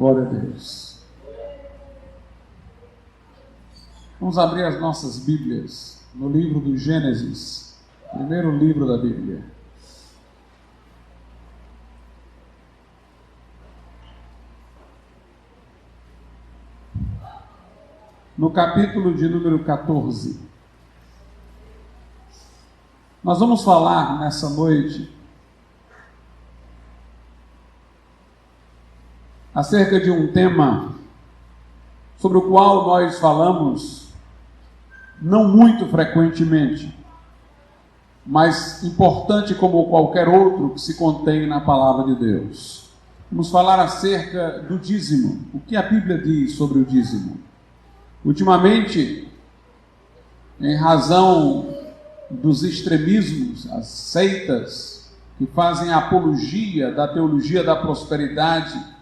Glória a Deus. Vamos abrir as nossas Bíblias no livro do Gênesis, primeiro livro da Bíblia. No capítulo de número 14. Nós vamos falar nessa noite acerca de um tema sobre o qual nós falamos não muito frequentemente, mas importante como qualquer outro que se contém na palavra de Deus. Vamos falar acerca do dízimo. O que a Bíblia diz sobre o dízimo? Ultimamente, em razão dos extremismos, as seitas que fazem a apologia da teologia da prosperidade,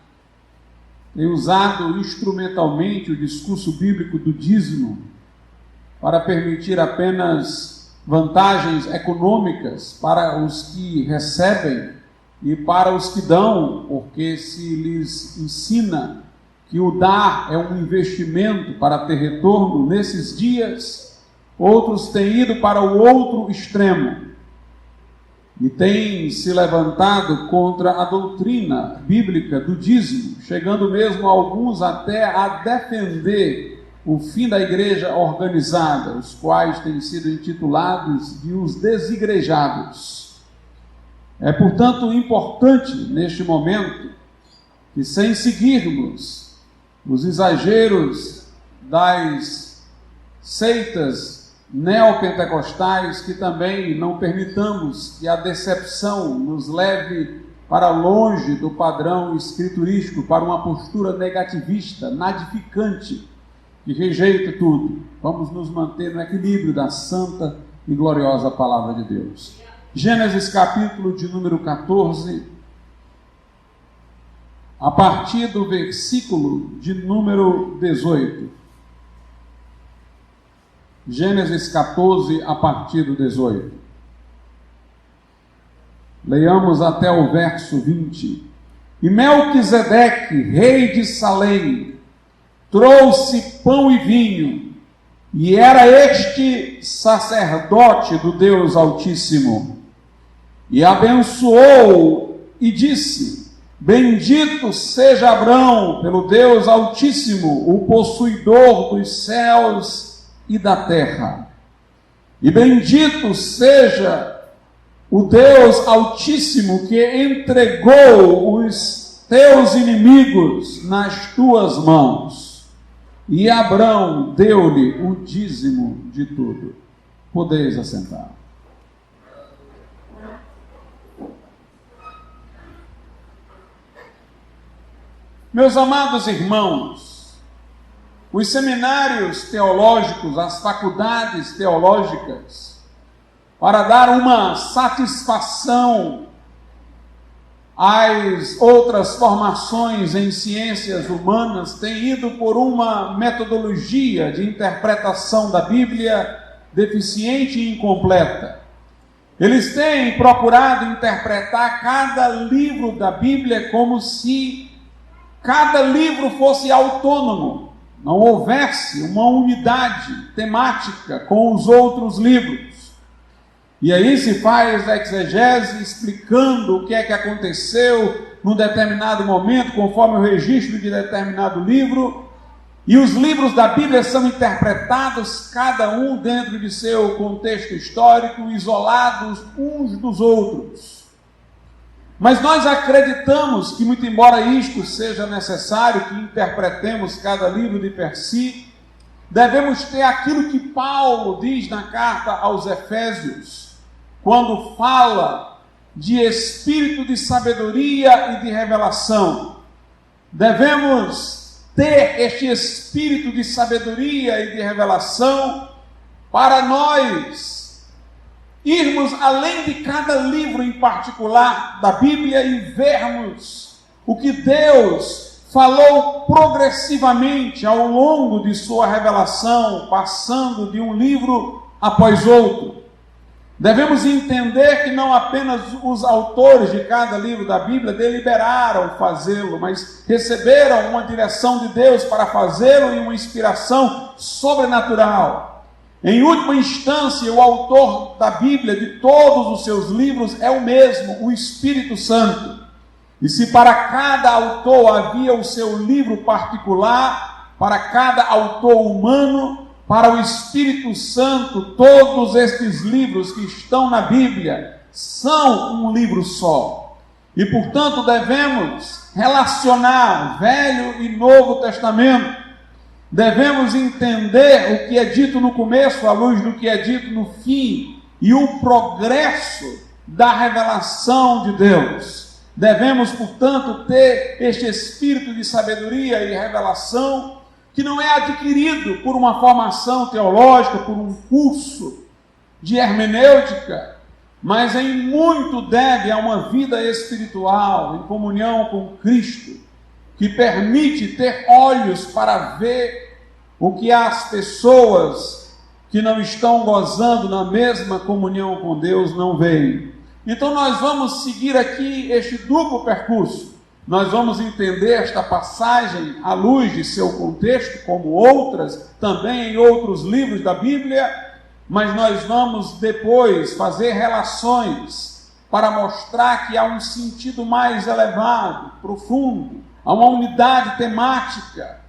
têm usado instrumentalmente o discurso bíblico do dízimo para permitir apenas vantagens econômicas para os que recebem e para os que dão, porque se lhes ensina que o dar é um investimento para ter retorno nesses dias, outros têm ido para o outro extremo e têm se levantado contra a doutrina bíblica do dízimo, chegando mesmo alguns até a defender o fim da igreja organizada, os quais têm sido intitulados de os desigrejados. É, portanto, importante neste momento que, sem seguirmos os exageros das seitas neopentecostais, que também não permitamos que a decepção nos leve para longe do padrão escriturístico, para uma postura negativista, nadificante, que rejeita tudo. Vamos nos manter no equilíbrio da santa e gloriosa palavra de Deus. Gênesis capítulo de número 14, a partir do versículo de número 18. Gênesis 14, a partir do 18. Leiamos até o verso 20. E Melquisedeque, rei de Salém, trouxe pão e vinho, e era este sacerdote do Deus Altíssimo. E abençoou e disse: Bendito seja Abrão pelo Deus Altíssimo, o possuidor dos céus e da terra. E bendito seja o Deus Altíssimo que entregou os teus inimigos nas tuas mãos. E Abrão deu-lhe o dízimo de tudo. Podeis assentar. Meus amados irmãos, os seminários teológicos, as faculdades teológicas, para dar uma satisfação às outras formações em ciências humanas, têm ido por uma metodologia de interpretação da Bíblia deficiente e incompleta. Eles têm procurado interpretar cada livro da Bíblia como se cada livro fosse autônomo, não houvesse uma unidade temática com os outros livros. E aí se faz a exegese explicando o que é que aconteceu num determinado momento, conforme o registro de determinado livro, e os livros da Bíblia são interpretados, cada um dentro de seu contexto histórico, isolados uns dos outros. Mas nós acreditamos que, muito embora isto seja necessário, que interpretemos cada livro de per si, devemos ter aquilo que Paulo diz na carta aos Efésios, quando fala de espírito de sabedoria e de revelação. Devemos ter este espírito de sabedoria e de revelação para nós irmos além de cada livro em particular da Bíblia e vermos o que Deus falou progressivamente ao longo de sua revelação, passando de um livro após outro. Devemos entender que não apenas os autores de cada livro da Bíblia deliberaram fazê-lo, mas receberam uma direção de Deus para fazê-lo e uma inspiração sobrenatural. Em última instância, o autor da Bíblia, de todos os seus livros, é o mesmo, o Espírito Santo. E se para cada autor havia o seu livro particular, para cada autor humano, para o Espírito Santo, todos estes livros que estão na Bíblia são um livro só. E, portanto, devemos relacionar Velho e Novo Testamento. Devemos entender o que é dito no começo, à luz do que é dito no fim, e o progresso da revelação de Deus. Devemos, portanto, ter este espírito de sabedoria e revelação, que não é adquirido por uma formação teológica, por um curso de hermenêutica, mas em muito deve a uma vida espiritual, em comunhão com Cristo, que permite ter olhos para ver o que as pessoas que não estão gozando na mesma comunhão com Deus não veem. Então nós vamos seguir aqui este duplo percurso. Nós vamos entender esta passagem à luz de seu contexto, como outras, também em outros livros da Bíblia, mas nós vamos depois fazer relações para mostrar que há um sentido mais elevado, profundo, há uma unidade temática,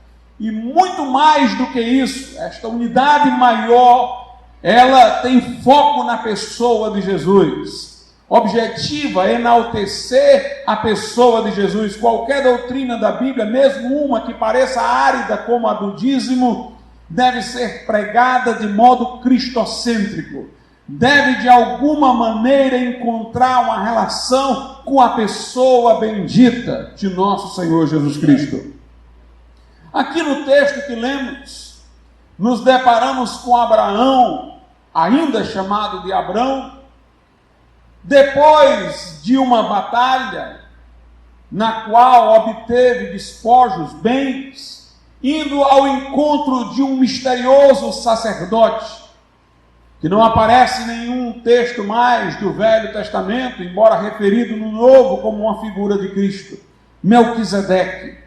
e muito mais do que isso, esta unidade maior, ela tem foco na pessoa de Jesus. Objetiva é enaltecer a pessoa de Jesus. Qualquer doutrina da Bíblia, mesmo uma que pareça árida como a do dízimo, deve ser pregada de modo cristocêntrico. Deve de alguma maneira encontrar uma relação com a pessoa bendita de nosso Senhor Jesus Cristo. Aqui no texto que lemos, nos deparamos com Abraão, ainda chamado de Abrão, depois de uma batalha, na qual obteve despojos, bens, indo ao encontro de um misterioso sacerdote, que não aparece em nenhum texto mais do Velho Testamento, embora referido no Novo como uma figura de Cristo, Melquisedeque.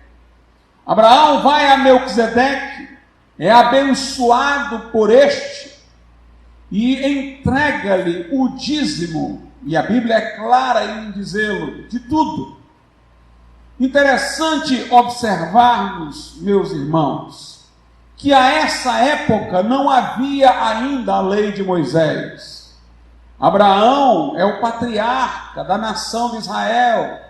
Abraão vai a Melquisedeque, é abençoado por este, e entrega-lhe o dízimo. E a Bíblia é clara em dizê-lo, de tudo. Interessante observarmos, meus irmãos, que a essa época não havia ainda a lei de Moisés. Abraão é o patriarca da nação de Israel.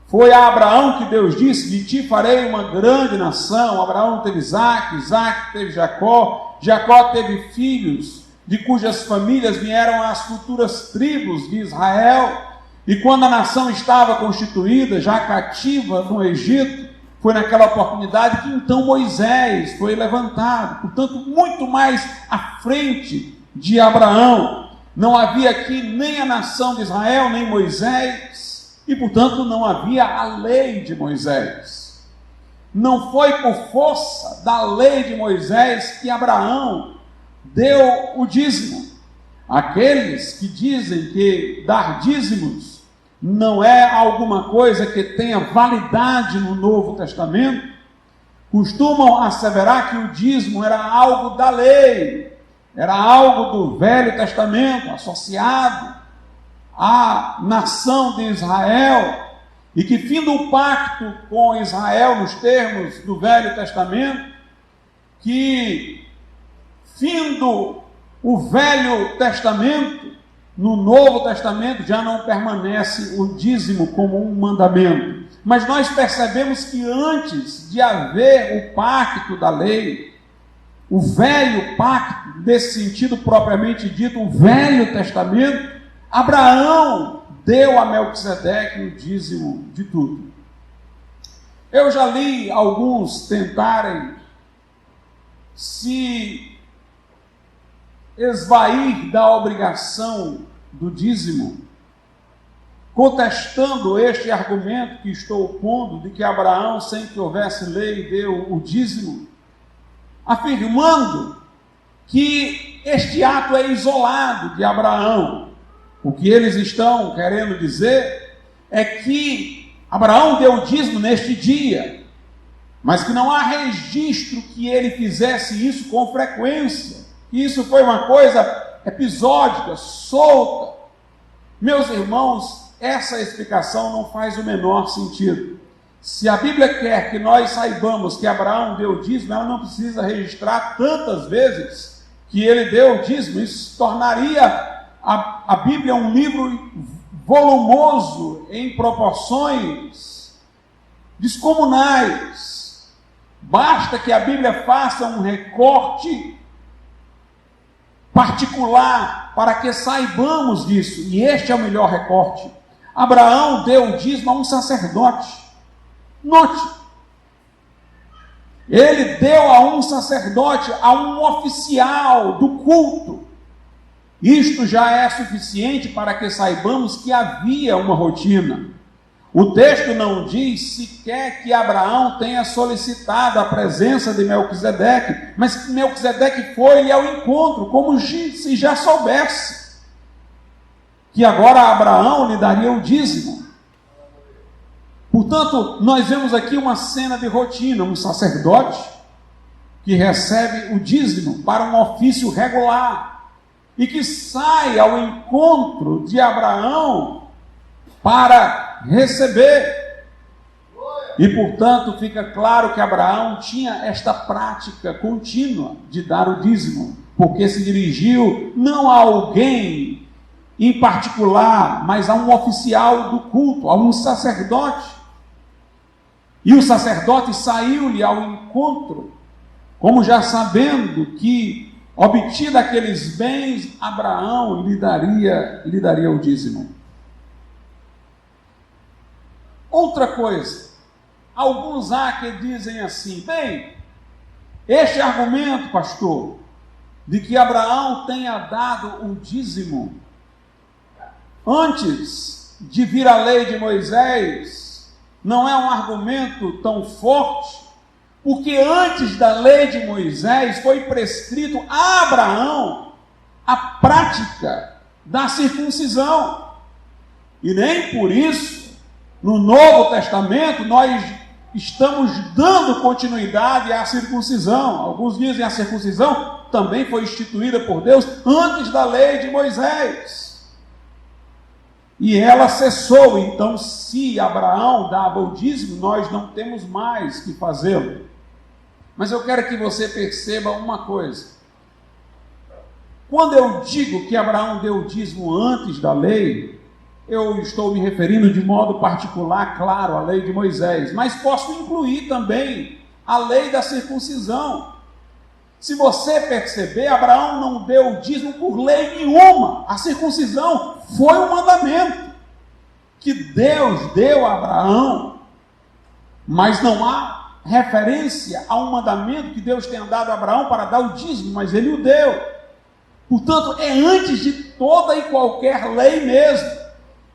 Foi a Abraão que Deus disse: de ti farei uma grande nação. Abraão teve Isaque, Isaque teve Jacó, Jacó teve filhos, de cujas famílias vieram as futuras tribos de Israel. E quando a nação estava constituída, já cativa no Egito, foi naquela oportunidade que então Moisés foi levantado. Portanto, muito mais à frente de Abraão. Não havia aqui nem a nação de Israel, nem Moisés, e portanto não havia a lei de Moisés. Não foi por força da lei de Moisés que Abraão deu o dízimo. Aqueles que dizem que dar dízimos não é alguma coisa que tenha validade no Novo Testamento, costumam asseverar que o dízimo era algo da lei, era algo do Velho Testamento, associado à nação de Israel, e que findo o pacto com Israel nos termos do Velho Testamento, que findo o Velho Testamento, no Novo Testamento já não permanece o dízimo como um mandamento. Mas nós percebemos que antes de haver o pacto da lei, o velho pacto, nesse sentido propriamente dito, o Velho Testamento, Abraão deu a Melquisedeque o dízimo de tudo. Eu já li alguns tentarem se esvair da obrigação do dízimo, contestando este argumento que estou pondo, de que Abraão, sem que houvesse lei, deu o dízimo, afirmando que este ato é isolado de Abraão, O que eles estão querendo dizer é que Abraão deu o dízimo neste dia, mas que não há registro que ele fizesse isso com frequência. Isso foi uma coisa episódica, solta. Meus irmãos, essa explicação não faz o menor sentido. Se a Bíblia quer que nós saibamos que Abraão deu o dízimo, ela não precisa registrar tantas vezes que ele deu o dízimo. Isso tornaria a Bíblia um livro volumoso em proporções descomunais. Basta que a Bíblia faça um recorte particular para que saibamos disso. E este é o melhor recorte. Abraão deu o dízimo a um sacerdote. Note, ele deu a um sacerdote, a um oficial do culto. Isto já é suficiente para que saibamos que havia uma rotina. O texto não diz sequer que Abraão tenha solicitado a presença de Melquisedeque, mas que Melquisedeque foi-lhe ao encontro, como se já soubesse que agora Abraão lhe daria o dízimo. Portanto, nós vemos aqui uma cena de rotina, um sacerdote que recebe o dízimo para um ofício regular e que sai ao encontro de Abraão para receber. E, portanto, fica claro que Abraão tinha esta prática contínua de dar o dízimo, porque se dirigiu não a alguém em particular, mas a um oficial do culto, a um sacerdote. E o sacerdote saiu-lhe ao encontro, como já sabendo que, obtido aqueles bens, Abraão lhe daria o dízimo. Outra coisa, alguns há que dizem assim: bem, este argumento, pastor, de que Abraão tenha dado o dízimo antes de vir a lei de Moisés, não é um argumento tão forte, porque antes da lei de Moisés foi prescrito a Abraão a prática da circuncisão. E nem por isso, no Novo Testamento, nós estamos dando continuidade à circuncisão. Alguns dizem que a circuncisão também foi instituída por Deus antes da lei de Moisés. E ela cessou. Então, se Abraão dava o dízimo, nós não temos mais que fazê-lo. Mas eu quero que você perceba uma coisa. Quando eu digo que Abraão deu o dízimo antes da lei, eu estou me referindo de modo particular, claro, à lei de Moisés, mas posso incluir também a lei da circuncisão. Se você perceber, Abraão não deu o dízimo por lei nenhuma. A circuncisão foi um mandamento que Deus deu a Abraão, mas não há referência a um mandamento que Deus tenha dado a Abraão para dar o dízimo, mas ele o deu. Portanto, é antes de toda e qualquer lei mesmo.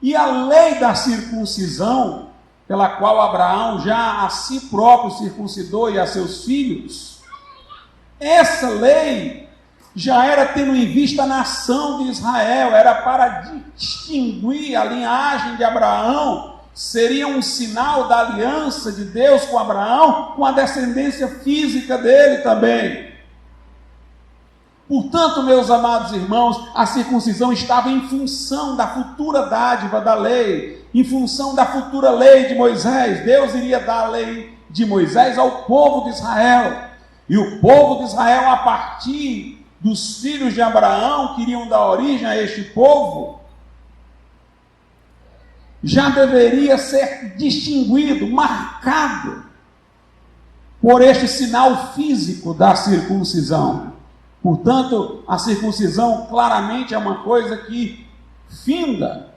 E a lei da circuncisão, pela qual Abraão já a si próprio circuncidou e a seus filhos, essa lei já era tendo em vista a nação de Israel, era para distinguir a linhagem de Abraão, seria um sinal da aliança de Deus com Abraão, com a descendência física dele também. Portanto, meus amados irmãos, a circuncisão estava em função da futura dádiva da lei, em função da futura lei de Moisés. Deus iria dar a lei de Moisés ao povo de Israel. E o povo de Israel, a partir dos filhos de Abraão, que iriam dar origem a este povo, já deveria ser distinguido, marcado por este sinal físico da circuncisão. Portanto, a circuncisão claramente é uma coisa que finda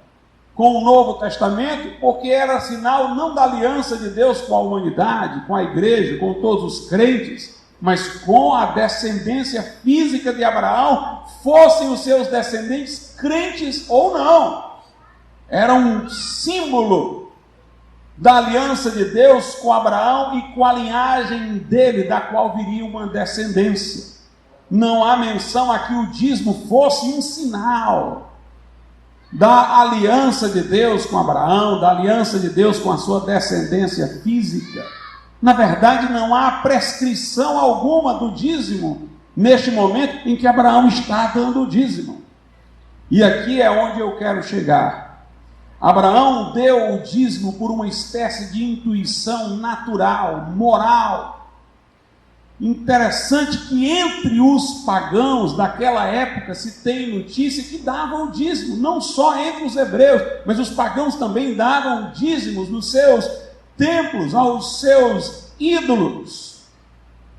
com o Novo Testamento, porque era sinal não da aliança de Deus com a humanidade, com a igreja, com todos os crentes, mas com a descendência física de Abraão, fossem os seus descendentes crentes ou não. Era um símbolo da aliança de Deus com Abraão e com a linhagem dele, da qual viria uma descendência. Não há menção a que o dízimo fosse um sinal da aliança de Deus com Abraão, da aliança de Deus com a sua descendência física. Na verdade, não há prescrição alguma do dízimo neste momento em que Abraão está dando o dízimo. E aqui é onde eu quero chegar. Abraão deu o dízimo por uma espécie de intuição natural, moral. Interessante que entre os pagãos daquela época se tem notícia que davam o dízimo, não só entre os hebreus, mas os pagãos também davam dízimos nos seus templos, aos seus ídolos.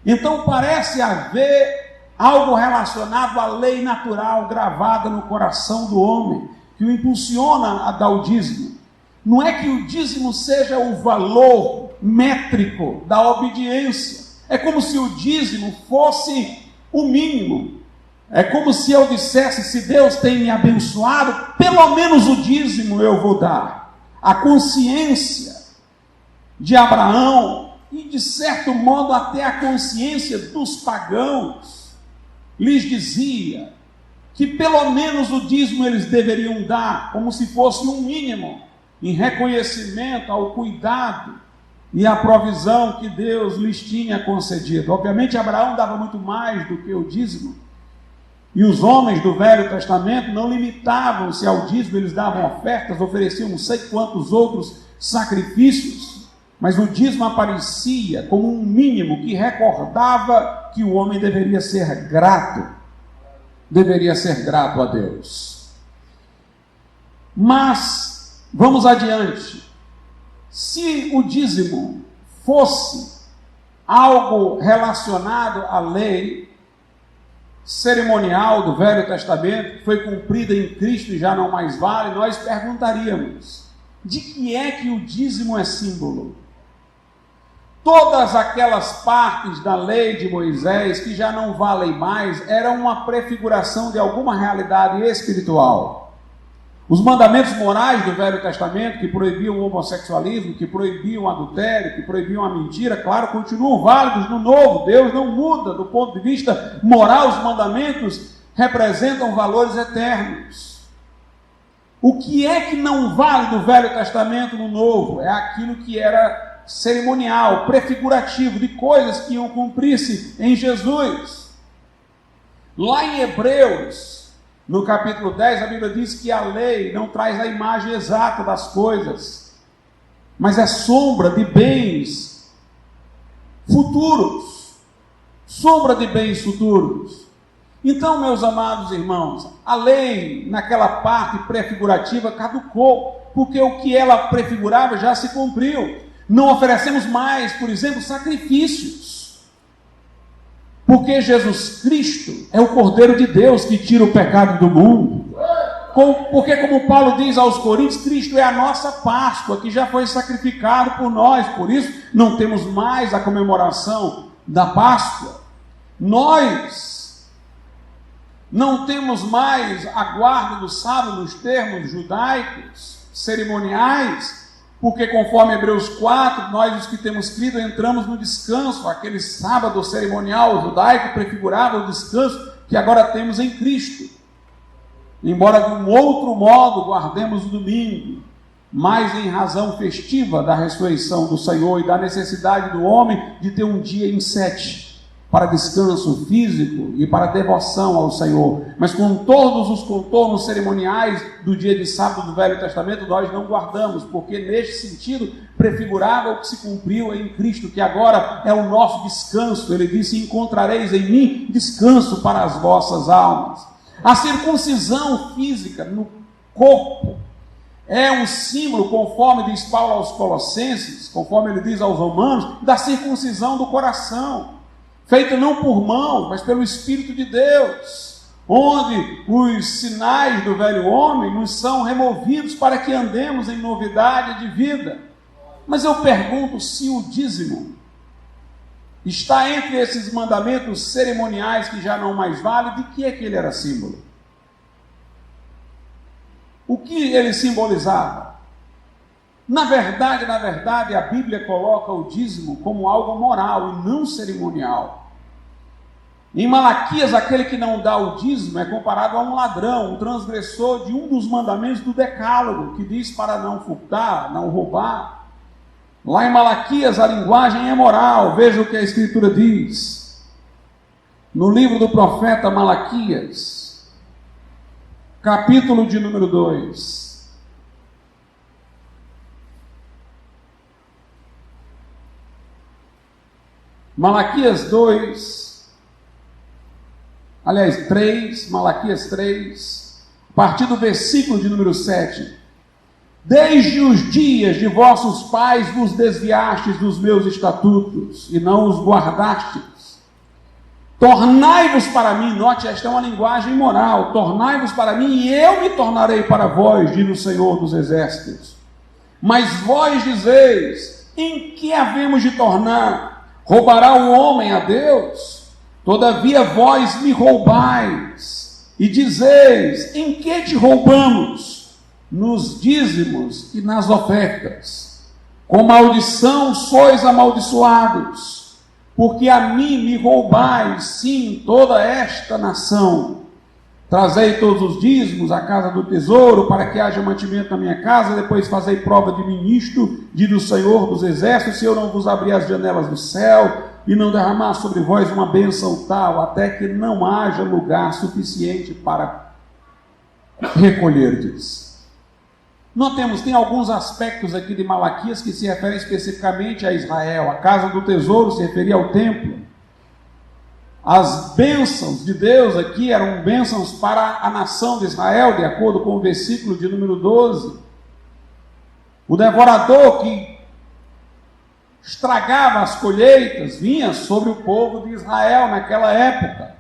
Então parece haver algo relacionado à lei natural gravada no coração do homem, que o impulsiona a dar o dízimo. Não é que o dízimo seja o valor métrico da obediência. É como se o dízimo fosse o mínimo. É como se eu dissesse: se Deus tem me abençoado, pelo menos o dízimo eu vou dar. A consciência de Abraão, e de certo modo até a consciência dos pagãos, lhes dizia que pelo menos o dízimo eles deveriam dar, como se fosse um mínimo, em reconhecimento ao cuidado e à provisão que Deus lhes tinha concedido. Obviamente Abraão dava muito mais do que o dízimo, e os homens do Velho Testamento não limitavam-se ao dízimo, eles davam ofertas, ofereciam não sei quantos outros sacrifícios, mas o dízimo aparecia como um mínimo que recordava que o homem deveria ser grato a Deus. Mas vamos adiante. Se o dízimo fosse algo relacionado à lei cerimonial do Velho Testamento, que foi cumprida em Cristo e já não mais vale, nós perguntaríamos: de que é que o dízimo é símbolo? Todas aquelas partes da lei de Moisés que já não valem mais eram uma prefiguração de alguma realidade espiritual. Os mandamentos morais do Velho Testamento, que proibiam o homossexualismo, que proibiam o adultério, que proibiam a mentira, claro, continuam válidos no Novo. Deus não muda do ponto de vista moral. Os mandamentos representam valores eternos. O que é que não vale do Velho Testamento no Novo? É aquilo que era cerimonial, prefigurativo, de coisas que iam cumprir-se em Jesus. Lá em Hebreus, no capítulo 10, a Bíblia diz que a lei não traz a imagem exata das coisas, mas é sombra de bens futuros. Sombra de bens futuros. Então, meus amados irmãos, a lei, naquela parte prefigurativa, caducou, porque o que ela prefigurava já se cumpriu. Não oferecemos mais, por exemplo, sacrifícios, porque Jesus Cristo é o Cordeiro de Deus que tira o pecado do mundo. Porque, como Paulo diz aos Coríntios, Cristo é a nossa Páscoa, que já foi sacrificado por nós. Por isso, não temos mais a comemoração da Páscoa. Nós não temos mais a guarda do sábado nos termos judaicos, cerimoniais, porque conforme Hebreus 4, nós os que temos crido entramos no descanso. Aquele sábado cerimonial judaico prefigurava o descanso que agora temos em Cristo. Embora de um outro modo guardemos o domingo, mas em razão festiva da ressurreição do Senhor e da necessidade do homem de ter um dia em 7 para descanso físico e para devoção ao Senhor. Mas com todos os contornos cerimoniais do dia de sábado do Velho Testamento, nós não guardamos, porque neste sentido prefigurava o que se cumpriu em Cristo, que agora é o nosso descanso. Ele disse: encontrareis em mim descanso para as vossas almas. A circuncisão física no corpo é um símbolo, conforme diz Paulo aos Colossenses, conforme ele diz aos Romanos, da circuncisão do coração, feita não por mão, mas pelo Espírito de Deus, onde os sinais do velho homem nos são removidos para que andemos em novidade de vida. Mas eu pergunto, se o dízimo está entre esses mandamentos cerimoniais que já não mais valem, de que é que ele era símbolo? O que ele simbolizava? Na verdade, a Bíblia coloca o dízimo como algo moral e não cerimonial. Em Malaquias, aquele que não dá o dízimo é comparado a um ladrão, um transgressor de um dos mandamentos do Decálogo, que diz para não furtar, não roubar. Lá em Malaquias a linguagem é moral, veja o que a Escritura diz. No livro do profeta Malaquias, capítulo de número 2. Malaquias 2, aliás 3, Malaquias 3, a partir do versículo de número 7. Desde os dias de vossos pais vos desviastes dos meus estatutos e não os guardastes. Tornai-vos para mim, note, esta é uma linguagem moral, tornai-vos para mim e eu me tornarei para vós, diz o Senhor dos Exércitos. Mas vós dizeis, em que havemos de tornar? Roubará o homem a Deus? Todavia vós me roubais, e dizeis, em que te roubamos? Nos dízimos e nas ofertas. Com maldição sois amaldiçoados, porque a mim me roubais, sim, toda esta nação. Trazei todos os dízimos à casa do tesouro, para que haja mantimento na minha casa, depois fazei prova de mim nisto, diz o Senhor dos Exércitos, se eu não vos abrir as janelas do céu, e não derramar sobre vós uma bênção tal, até que não haja lugar suficiente para recolherdes. Notemos, tem alguns aspectos aqui de Malaquias que se referem especificamente a Israel. A casa do tesouro se referia ao templo. As bênçãos de Deus aqui eram bênçãos para a nação de Israel, de acordo com o versículo de número 12. O devorador que estragava as colheitas vinha sobre o povo de Israel naquela época.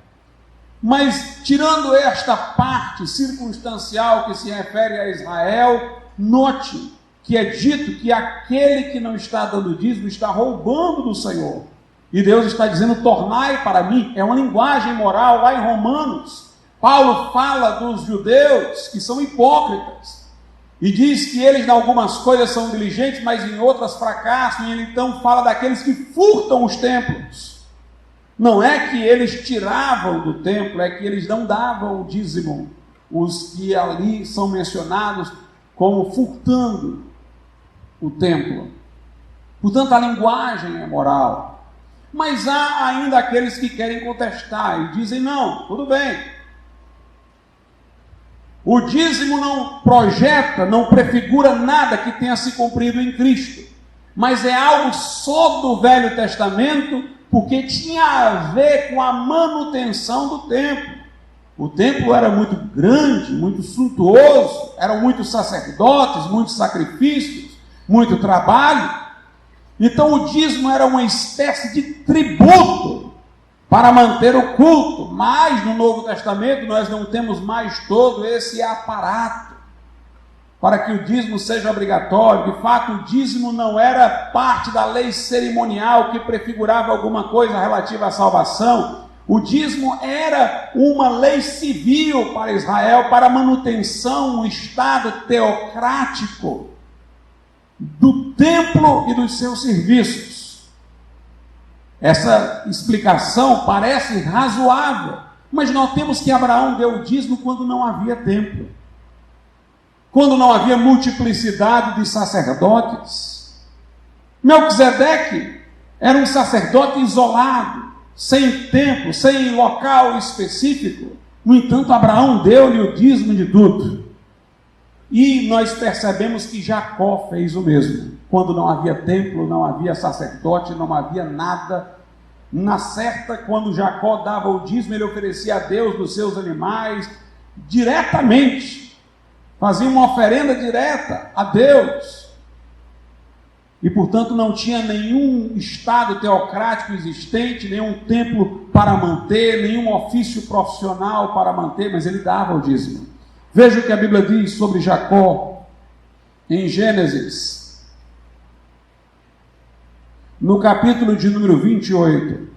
Mas, tirando esta parte circunstancial que se refere a Israel, note que é dito que aquele que não está dando dízimo está roubando do Senhor. E Deus está dizendo, tornai para mim. É uma linguagem moral lá em Romanos. Paulo fala dos judeus que são hipócritas. E diz que eles em algumas coisas são diligentes, mas em outras fracassam. E ele então fala daqueles que furtam os templos. Não é que eles tiravam do templo, é que eles não davam o dízimo. Os que ali são mencionados como furtando o templo. Portanto, a linguagem é moral. Mas há ainda aqueles que querem contestar e dizem, não, tudo bem. O dízimo não projeta, não prefigura nada que tenha se cumprido em Cristo. Mas é algo só do Velho Testamento, porque tinha a ver com a manutenção do templo. O templo era muito grande, muito suntuoso, eram muitos sacerdotes, muitos sacrifícios, muito trabalho. Então o dízimo era uma espécie de tributo para manter o culto, mas no Novo Testamento nós não temos mais todo esse aparato para que o dízimo seja obrigatório. De fato, o dízimo não era parte da lei cerimonial que prefigurava alguma coisa relativa à salvação. O dízimo era uma lei civil para Israel, para a manutenção, um estado teocrático do templo e dos seus serviços. Essa explicação parece razoável, mas notemos que Abraão deu o dízimo quando não havia templo, quando não havia multiplicidade de sacerdotes. Melquisedeque era um sacerdote isolado, sem templo, sem local específico. No entanto, Abraão deu-lhe o dízimo de tudo. E nós percebemos que Jacó fez o mesmo. Quando não havia templo, não havia sacerdote, não havia nada. Na certa, quando Jacó dava o dízimo, ele oferecia a Deus dos seus animais diretamente. Fazia uma oferenda direta a Deus. E, portanto, não tinha nenhum estado teocrático existente, nenhum templo para manter, nenhum ofício profissional para manter, mas ele dava o dízimo. Veja o que a Bíblia diz sobre Jacó em Gênesis, no capítulo de número 28.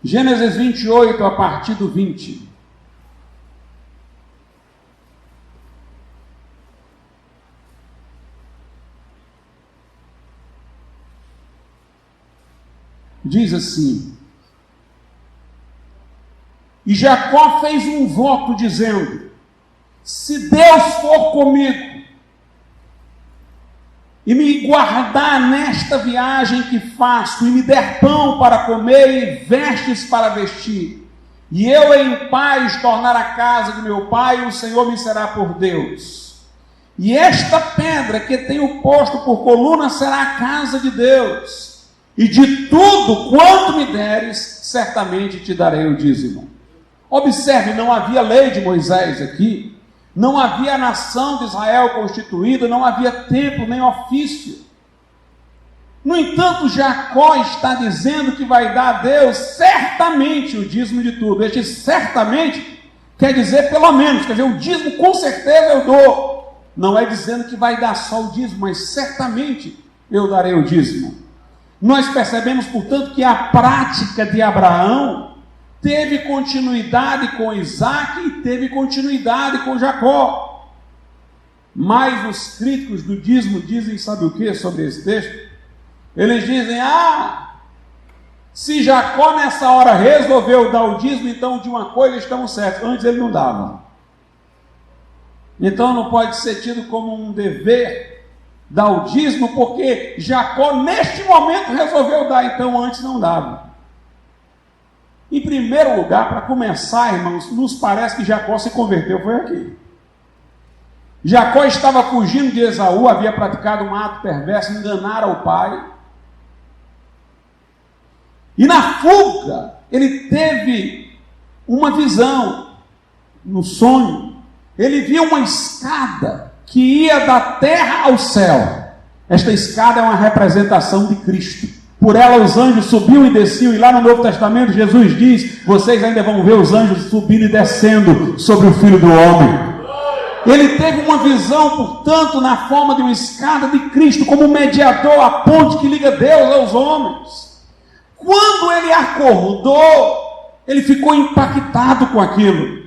Gênesis 28, a partir do 20. diz assim: e Jacó fez um voto dizendo: se Deus for comigo e me guardar nesta viagem que faço, e me der pão para comer e vestes para vestir, e eu em paz tornar a casa de meu pai, o Senhor me será por Deus. E esta pedra que tenho posto por coluna será a casa de Deus. E de tudo quanto me deres, certamente te darei o dízimo. Observe, não havia lei de Moisés aqui. Não havia nação de Israel constituída, não havia templo nem ofício. No entanto, Jacó está dizendo que vai dar a Deus certamente o dízimo de tudo. Este certamente quer dizer pelo menos, quer dizer, o dízimo com certeza eu dou. Não é dizendo que vai dar só o dízimo, mas certamente eu darei o dízimo. Nós percebemos, portanto, que a prática de Abraão teve continuidade com Isaac e teve continuidade com Jacó. Mas os críticos do dízimo dizem, sabe o que sobre esse texto? Eles dizem: se Jacó nessa hora resolveu dar o dízimo, então de uma coisa estamos certos, antes ele não dava. Então não pode ser tido como um dever dar o dízimo, porque Jacó neste momento resolveu dar, então antes não dava. Em primeiro lugar, para começar, irmãos, nos parece que Jacó se converteu, foi aqui. Jacó estava fugindo de Esaú, havia praticado um ato perverso, enganara o pai. E na fuga, ele teve uma visão, no sonho. Ele viu uma escada que ia da terra ao céu. Esta escada é uma representação de Cristo. Por ela os anjos subiam e desciam, e lá no Novo Testamento Jesus diz: vocês ainda vão ver os anjos subindo e descendo sobre o Filho do Homem. Ele teve uma visão, portanto, na forma de uma escada de Cristo, como mediador, a ponte que liga Deus aos homens. Quando ele acordou, ele ficou impactado com aquilo.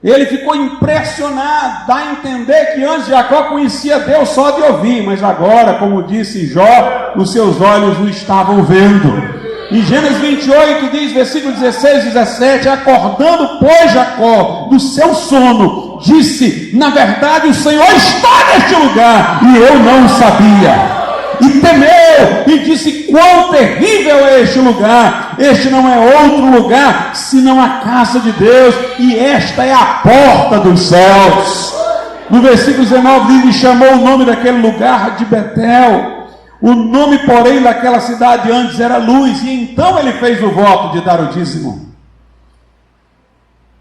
Ele ficou impressionado, dá a entender que antes Jacó conhecia Deus só de ouvir, mas agora, como disse Jó, os seus olhos o estavam vendo. Em Gênesis 28 diz, versículo 16 e 17, acordando, pois, Jacó do seu sono, disse: na verdade o Senhor está neste lugar, e eu não sabia. E temeu, e disse: quão terrível é este lugar! Este não é outro lugar, senão a casa de Deus, e esta é a porta dos céus. No versículo 19 diz: e chamou o nome daquele lugar de Betel. O nome, porém, daquela cidade antes era Luz, e então ele fez o voto de dar o dízimo.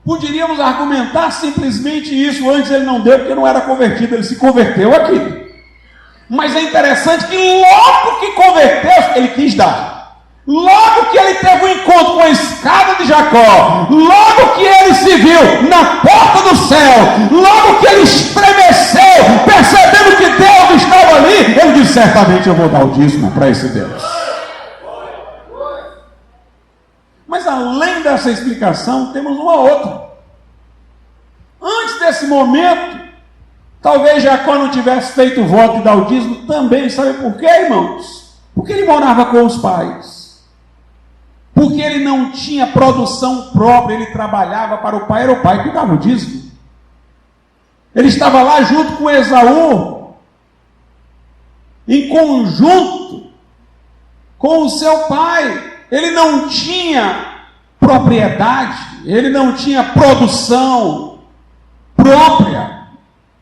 Poderíamos argumentar simplesmente isso: antes ele não deu porque não era convertido, ele se converteu aqui. Mas é interessante que logo que converteu, ele quis dar. Logo que ele teve um encontro com a escada de Jacó, logo que ele se viu na porta do céu, logo que ele estremeceu, percebendo que Deus estava ali, ele disse: certamente eu vou dar o dízimo para esse Deus. Mas além dessa explicação, temos uma outra. Antes desse momento, talvez Jacó não tivesse feito o voto de dar o dízimo também. Sabe por quê, irmãos? Porque ele morava com os pais. Porque ele não tinha produção própria, ele trabalhava para o pai, era o pai que dava o dízimo. Ele estava lá junto com Esaú, em conjunto com o seu pai. Ele não tinha propriedade, ele não tinha produção própria.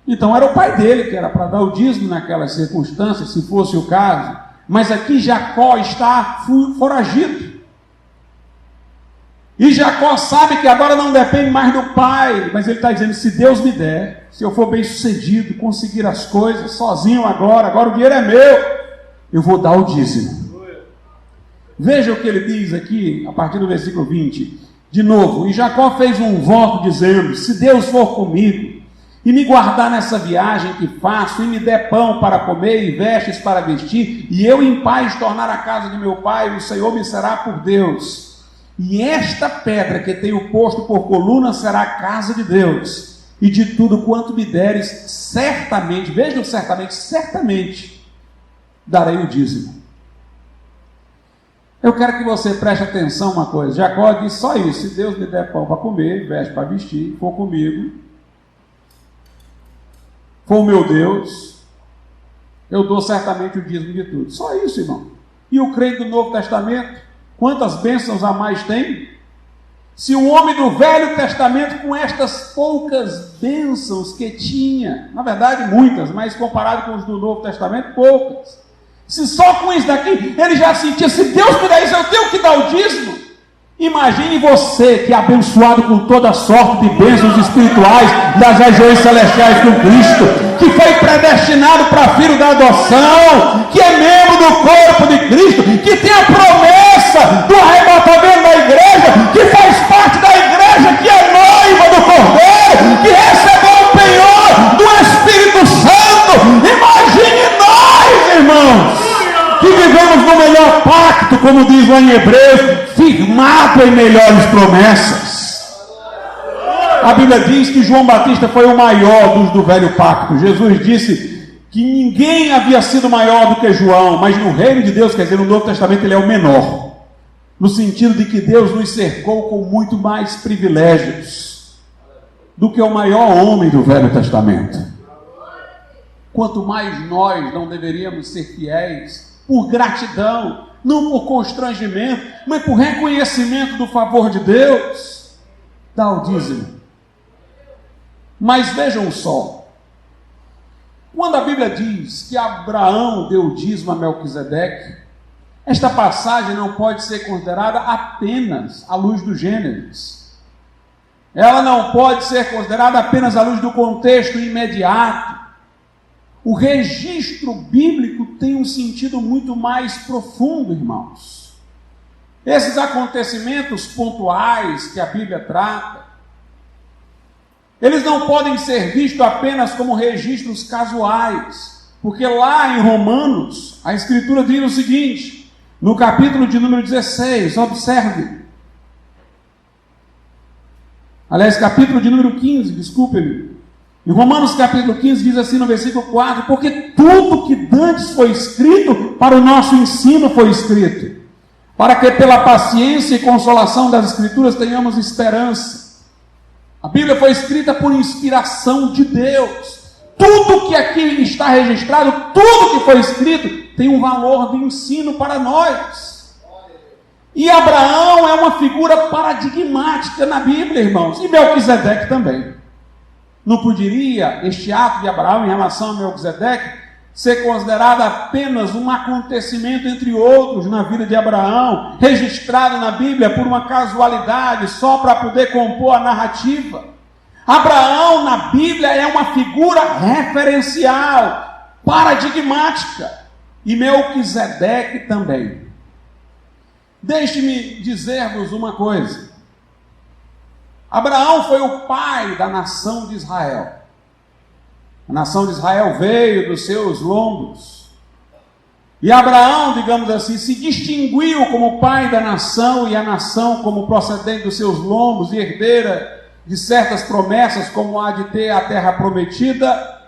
Então era o pai dele que era para dar o dízimo naquelas circunstâncias, se fosse o caso. Mas aqui Jacó está foragido. E Jacó sabe que agora não depende mais do pai, mas ele está dizendo: se Deus me der, se eu for bem sucedido, conseguir as coisas sozinho agora o dinheiro é meu, eu vou dar o dízimo. Veja o que ele diz aqui, a partir do versículo 20, de novo: e Jacó fez um voto dizendo: se Deus for comigo, e me guardar nessa viagem que faço, e me der pão para comer, e vestes para vestir, e eu em paz tornar a casa de meu pai, o Senhor me será por Deus. E esta pedra que tenho posto por coluna será a casa de Deus, e de tudo quanto me deres, certamente, vejam, certamente darei o dízimo. Eu quero que você preste atenção a uma coisa. Jacó disse só isso: se Deus me der pão para comer, veste para vestir, for comigo, for o meu Deus, eu dou certamente o dízimo de tudo. Só isso, irmão. E o crente do Novo Testamento, quantas bênçãos a mais tem? Se o homem do Velho Testamento, com estas poucas bênçãos que tinha, na verdade muitas, mas comparado com os do Novo Testamento, poucas. Se só com isso daqui ele já sentia, se Deus me der isso, eu tenho que dar o dízimo. Imagine você que é abençoado com toda sorte de bênçãos espirituais das regiões celestiais com Cristo, que foi predestinado para filho da adoção, que é membro do corpo de Cristo, que tem a promessa do arrebatamento da igreja, que faz parte da igreja, que é noiva do Cordeiro, que recebeu o penhor do Espírito Santo. Imagine nós, irmãos, que vivemos no melhor pacto, como diz lá em Hebreus, firmado em melhores promessas. A Bíblia diz que João Batista foi o maior dos do velho pacto. Jesus disse que ninguém havia sido maior do que João, mas no reino de Deus, quer dizer, no Novo Testamento, ele é o menor, no sentido de que Deus nos cercou com muito mais privilégios do que o maior homem do Velho Testamento. Quanto mais nós não deveríamos ser fiéis por gratidão, não por constrangimento, mas por reconhecimento do favor de Deus, dá o dízimo. Mas vejam só, quando a Bíblia diz que Abraão deu o dízimo a Melquisedeque, esta passagem não pode ser considerada apenas à luz do Gênesis. Ela não pode ser considerada apenas à luz do contexto imediato. O registro bíblico tem um sentido muito mais profundo, irmãos. Esses acontecimentos pontuais que a Bíblia trata, eles não podem ser vistos apenas como registros casuais, porque lá em Romanos, a Escritura diz o seguinte, no capítulo de número 16, observe. Aliás, capítulo de número 15, desculpe-me. Em Romanos capítulo 15 diz assim no versículo 4, porque tudo que dantes foi escrito, para o nosso ensino foi escrito, para que pela paciência e consolação das Escrituras tenhamos esperança. A Bíblia foi escrita por inspiração de Deus. Tudo que aqui está registrado, tudo que foi escrito, tem um valor de ensino para nós. E Abraão é uma figura paradigmática na Bíblia, irmãos, e Melquisedeque também. Não poderia este ato de Abraão em relação a Melquisedeque ser considerado apenas um acontecimento entre outros na vida de Abraão, registrado na Bíblia por uma casualidade, só para poder compor a narrativa. Abraão na Bíblia é uma figura referencial, paradigmática, e Melquisedeque também. Deixe-me dizer-vos uma coisa. Abraão foi o pai da nação de Israel. A nação de Israel veio dos seus lombos. E Abraão, digamos assim, se distinguiu como pai da nação, e a nação como procedente dos seus lombos e herdeira de certas promessas, como a de ter a terra prometida,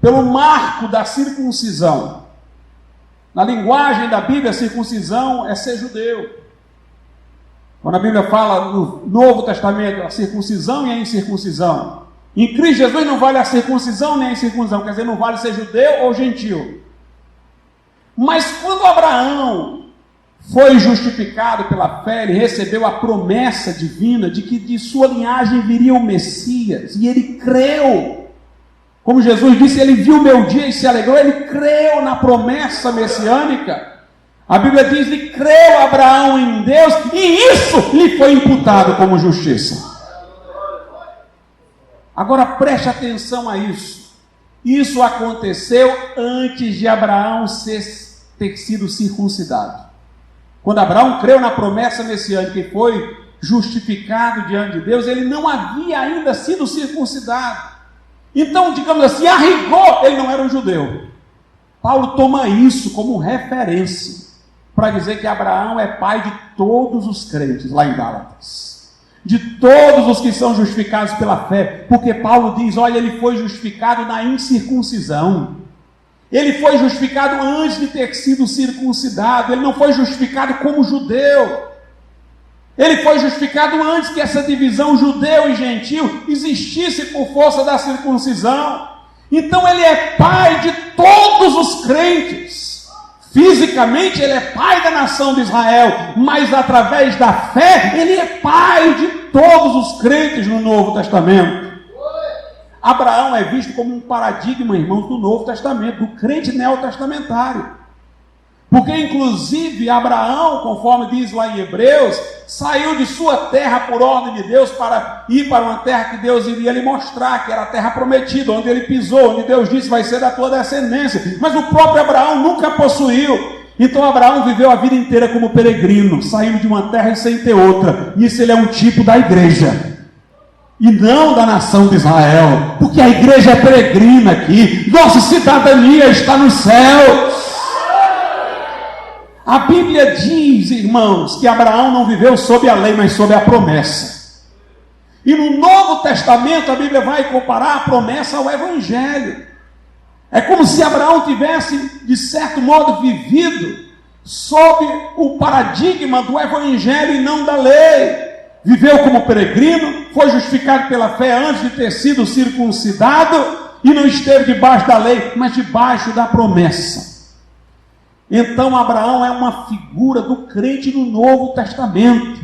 pelo marco da circuncisão. Na linguagem da Bíblia, a circuncisão é ser judeu. Quando a Bíblia fala no Novo Testamento, a circuncisão e a incircuncisão. Em Cristo Jesus não vale a circuncisão nem a incircuncisão, quer dizer, não vale ser judeu ou gentil. Mas quando Abraão foi justificado pela fé, ele recebeu a promessa divina de que de sua linhagem viria o Messias, e ele creu. Como Jesus disse, ele viu o meu dia e se alegrou, ele creu na promessa messiânica. A Bíblia diz que creu Abraão em Deus, e isso lhe foi imputado como justiça. Agora preste atenção a isso. Isso aconteceu antes de Abraão ter sido circuncidado. Quando Abraão creu na promessa messiânica e foi justificado diante de Deus, ele não havia ainda sido circuncidado. Então, digamos assim, a rigor, ele não era um judeu. Paulo toma isso como referência para dizer que Abraão é pai de todos os crentes, lá em Gálatas. De todos os que são justificados pela fé. Porque Paulo diz, olha, ele foi justificado na incircuncisão. Ele foi justificado antes de ter sido circuncidado. Ele não foi justificado como judeu. Ele foi justificado antes que essa divisão judeu e gentil existisse por força da circuncisão. Então ele é pai de todos os crentes. Fisicamente ele é pai da nação de Israel, mas através da fé ele é pai de todos os crentes no Novo Testamento. Abraão é visto como um paradigma, irmãos, do Novo Testamento, do crente neotestamentário. Porque, inclusive, Abraão, conforme diz lá em Hebreus, saiu de sua terra por ordem de Deus para ir para uma terra que Deus iria lhe mostrar, que era a terra prometida, onde ele pisou, onde Deus disse, vai ser da tua descendência. Mas o próprio Abraão nunca possuiu. Então, Abraão viveu a vida inteira como peregrino, saindo de uma terra e sem ter outra. Isso ele é um tipo da igreja, e não da nação de Israel, porque a igreja é peregrina aqui. Nossa cidadania está nos céus. A Bíblia diz, irmãos, que Abraão não viveu sob a lei, mas sob a promessa. E no Novo Testamento a Bíblia vai comparar a promessa ao Evangelho. É como se Abraão tivesse, de certo modo, vivido sob o paradigma do Evangelho e não da lei. Viveu como peregrino, foi justificado pela fé antes de ter sido circuncidado e não esteve debaixo da lei, mas debaixo da promessa. Então Abraão é uma figura do crente no Novo Testamento.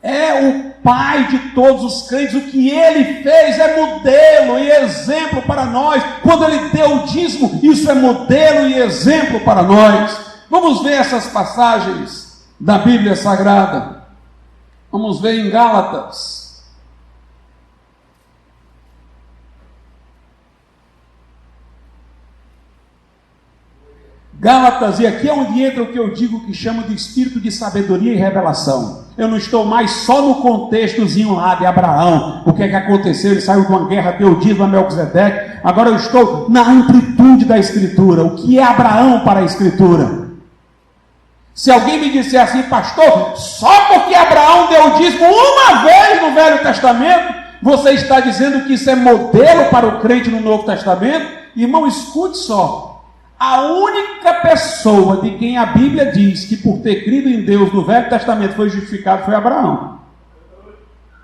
É o pai de todos os crentes. O que ele fez é modelo e exemplo para nós. Quando ele deu o dízimo, isso é modelo e exemplo para nós. Vamos ver essas passagens da Bíblia Sagrada. Vamos ver em Gálatas. Gálatas, e aqui é onde entra o que eu digo que chamo de espírito de sabedoria e revelação. Eu não estou mais só no contextozinho lá de Abraão. O que é que aconteceu? Ele saiu de uma guerra, deu dízimo a Melquisedeque. Agora eu estou na amplitude da Escritura. O que é Abraão para a Escritura? Se alguém me disser assim, pastor, só porque Abraão deu dízimo uma vez no Velho Testamento, você está dizendo que isso é modelo para o crente no Novo Testamento? Irmão, escute só. A única pessoa de quem a Bíblia diz que por ter crido em Deus no Velho Testamento foi justificado foi Abraão.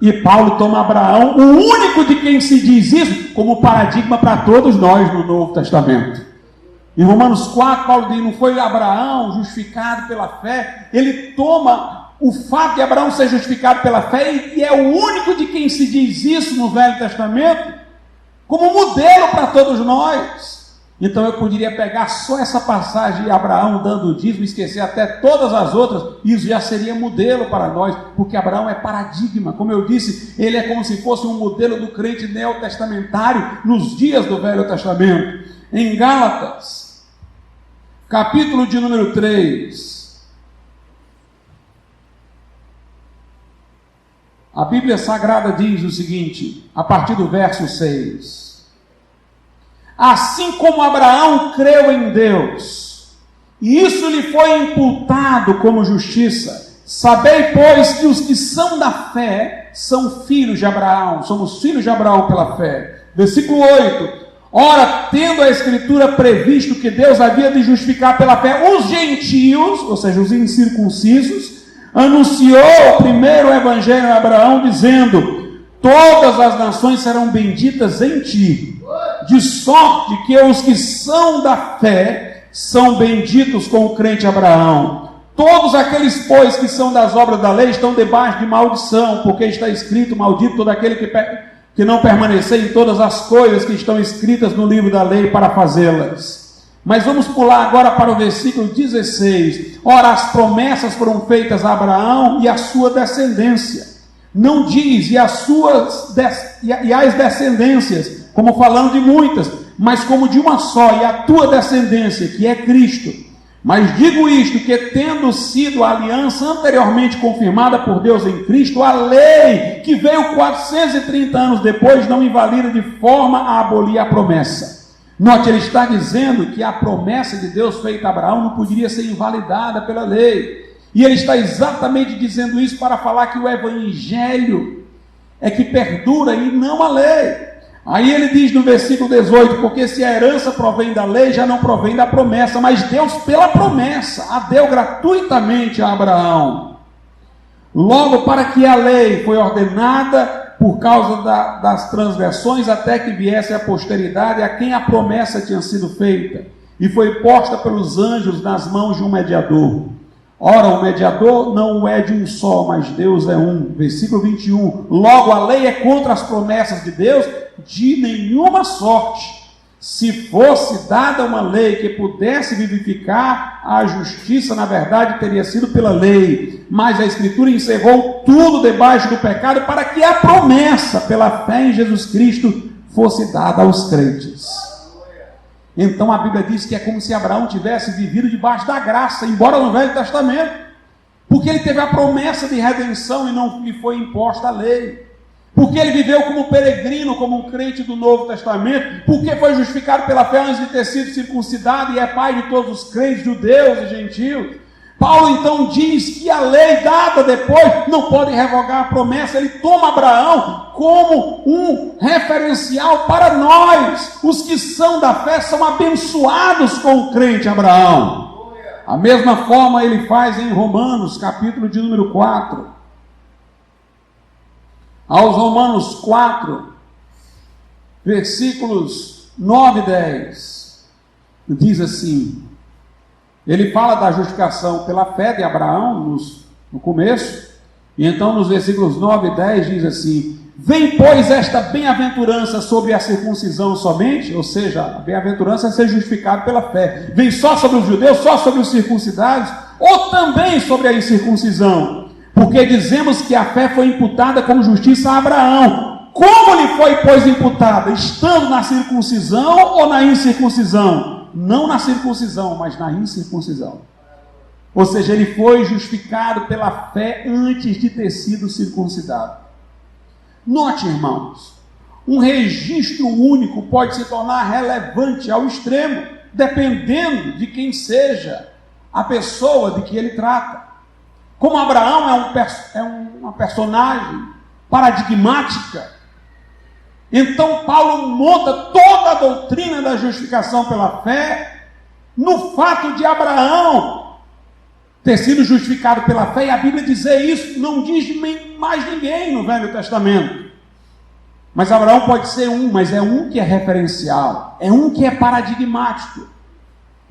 E Paulo toma Abraão, o único de quem se diz isso, como paradigma para todos nós no Novo Testamento. Em Romanos 4, Paulo diz, não foi Abraão justificado pela fé? Ele toma o fato de Abraão ser justificado pela fé e é o único de quem se diz isso no Velho Testamento como modelo para todos nós. Então eu poderia pegar só essa passagem de Abraão dando o dízimo e esquecer até todas as outras, isso já seria modelo para nós, porque Abraão é paradigma. Como eu disse, ele é como se fosse um modelo do crente neotestamentário nos dias do Velho Testamento. Em Gálatas, capítulo de número 3, a Bíblia Sagrada diz o seguinte, a partir do verso 6. Assim como Abraão creu em Deus, e isso lhe foi imputado como justiça, sabei, pois, que os que são da fé são filhos de Abraão, somos filhos de Abraão pela fé. Versículo 8, ora, tendo a Escritura previsto que Deus havia de justificar pela fé os gentios, ou seja, os incircuncisos, anunciou primeiro o Evangelho a Abraão, dizendo, todas as nações serão benditas em ti, de sorte que os que são da fé são benditos com o crente Abraão. Todos aqueles, pois, que são das obras da lei estão debaixo de maldição, porque está escrito, maldito todo aquele que não permanecer em todas as coisas que estão escritas no livro da lei para fazê-las. Mas vamos pular agora para o versículo 16. Ora, as promessas foram feitas a Abraão e a sua descendência. Não diz, e as descendências, como falando de muitas, mas como de uma só, e a tua descendência, que é Cristo. Mas digo isto, que tendo sido a aliança anteriormente confirmada por Deus em Cristo, a lei, que veio 430 anos depois, não invalida de forma a abolir a promessa. Note, ele está dizendo que a promessa de Deus feita a Abraão não poderia ser invalidada pela lei. E ele está exatamente dizendo isso para falar que o Evangelho é que perdura e não a lei. Aí ele diz no versículo 18, porque se a herança provém da lei, já não provém da promessa, mas Deus pela promessa a deu gratuitamente a Abraão. Logo, para que a lei foi ordenada por causa das transgressões, até que viesse a posteridade a quem a promessa tinha sido feita, e foi posta pelos anjos nas mãos de um mediador. Ora, o mediador não é de um só, mas Deus é um. Versículo 21. Logo, a lei é contra as promessas de Deus de nenhuma sorte. Se fosse dada uma lei que pudesse vivificar, a justiça, na verdade, teria sido pela lei. Mas a Escritura encerrou tudo debaixo do pecado para que a promessa, pela fé em Jesus Cristo, fosse dada aos crentes. Então a Bíblia diz que é como se Abraão tivesse vivido debaixo da graça, embora no Velho Testamento, porque ele teve a promessa de redenção e não lhe foi imposta a lei, porque ele viveu como peregrino, como um crente do Novo Testamento, porque foi justificado pela fé antes de ter sido circuncidado e é pai de todos os crentes, judeus e gentios. Paulo então diz que a lei dada depois não pode revogar a promessa. Ele toma Abraão como um referencial para nós. Os que são da fé são abençoados com o crente Abraão. A mesma forma ele faz em Romanos, capítulo de número 4. Aos Romanos 4, versículos 9 e 10, diz assim. Ele fala da justificação pela fé de Abraão no começo, e então nos versículos 9 e 10 diz assim: vem, pois, esta bem-aventurança sobre a circuncisão somente, ou seja, a bem-aventurança é ser justificado pela fé. Vem só sobre os judeus, só sobre os circuncidados, ou também sobre a incircuncisão? Porque dizemos que a fé foi imputada como justiça a Abraão. Como lhe foi, pois, imputada? Estando na circuncisão ou na incircuncisão? Não na circuncisão, mas na incircuncisão. Ou seja, ele foi justificado pela fé antes de ter sido circuncidado. Note, irmãos, um registro único pode se tornar relevante ao extremo, dependendo de quem seja a pessoa de que ele trata. Como Abraão é uma personagem paradigmática, então Paulo monta toda a doutrina da justificação pela fé no fato de Abraão ter sido justificado pela fé, e a Bíblia dizer isso não diz mais ninguém no Velho Testamento. Mas Abraão pode ser um, mas é um que é referencial, é um que é paradigmático.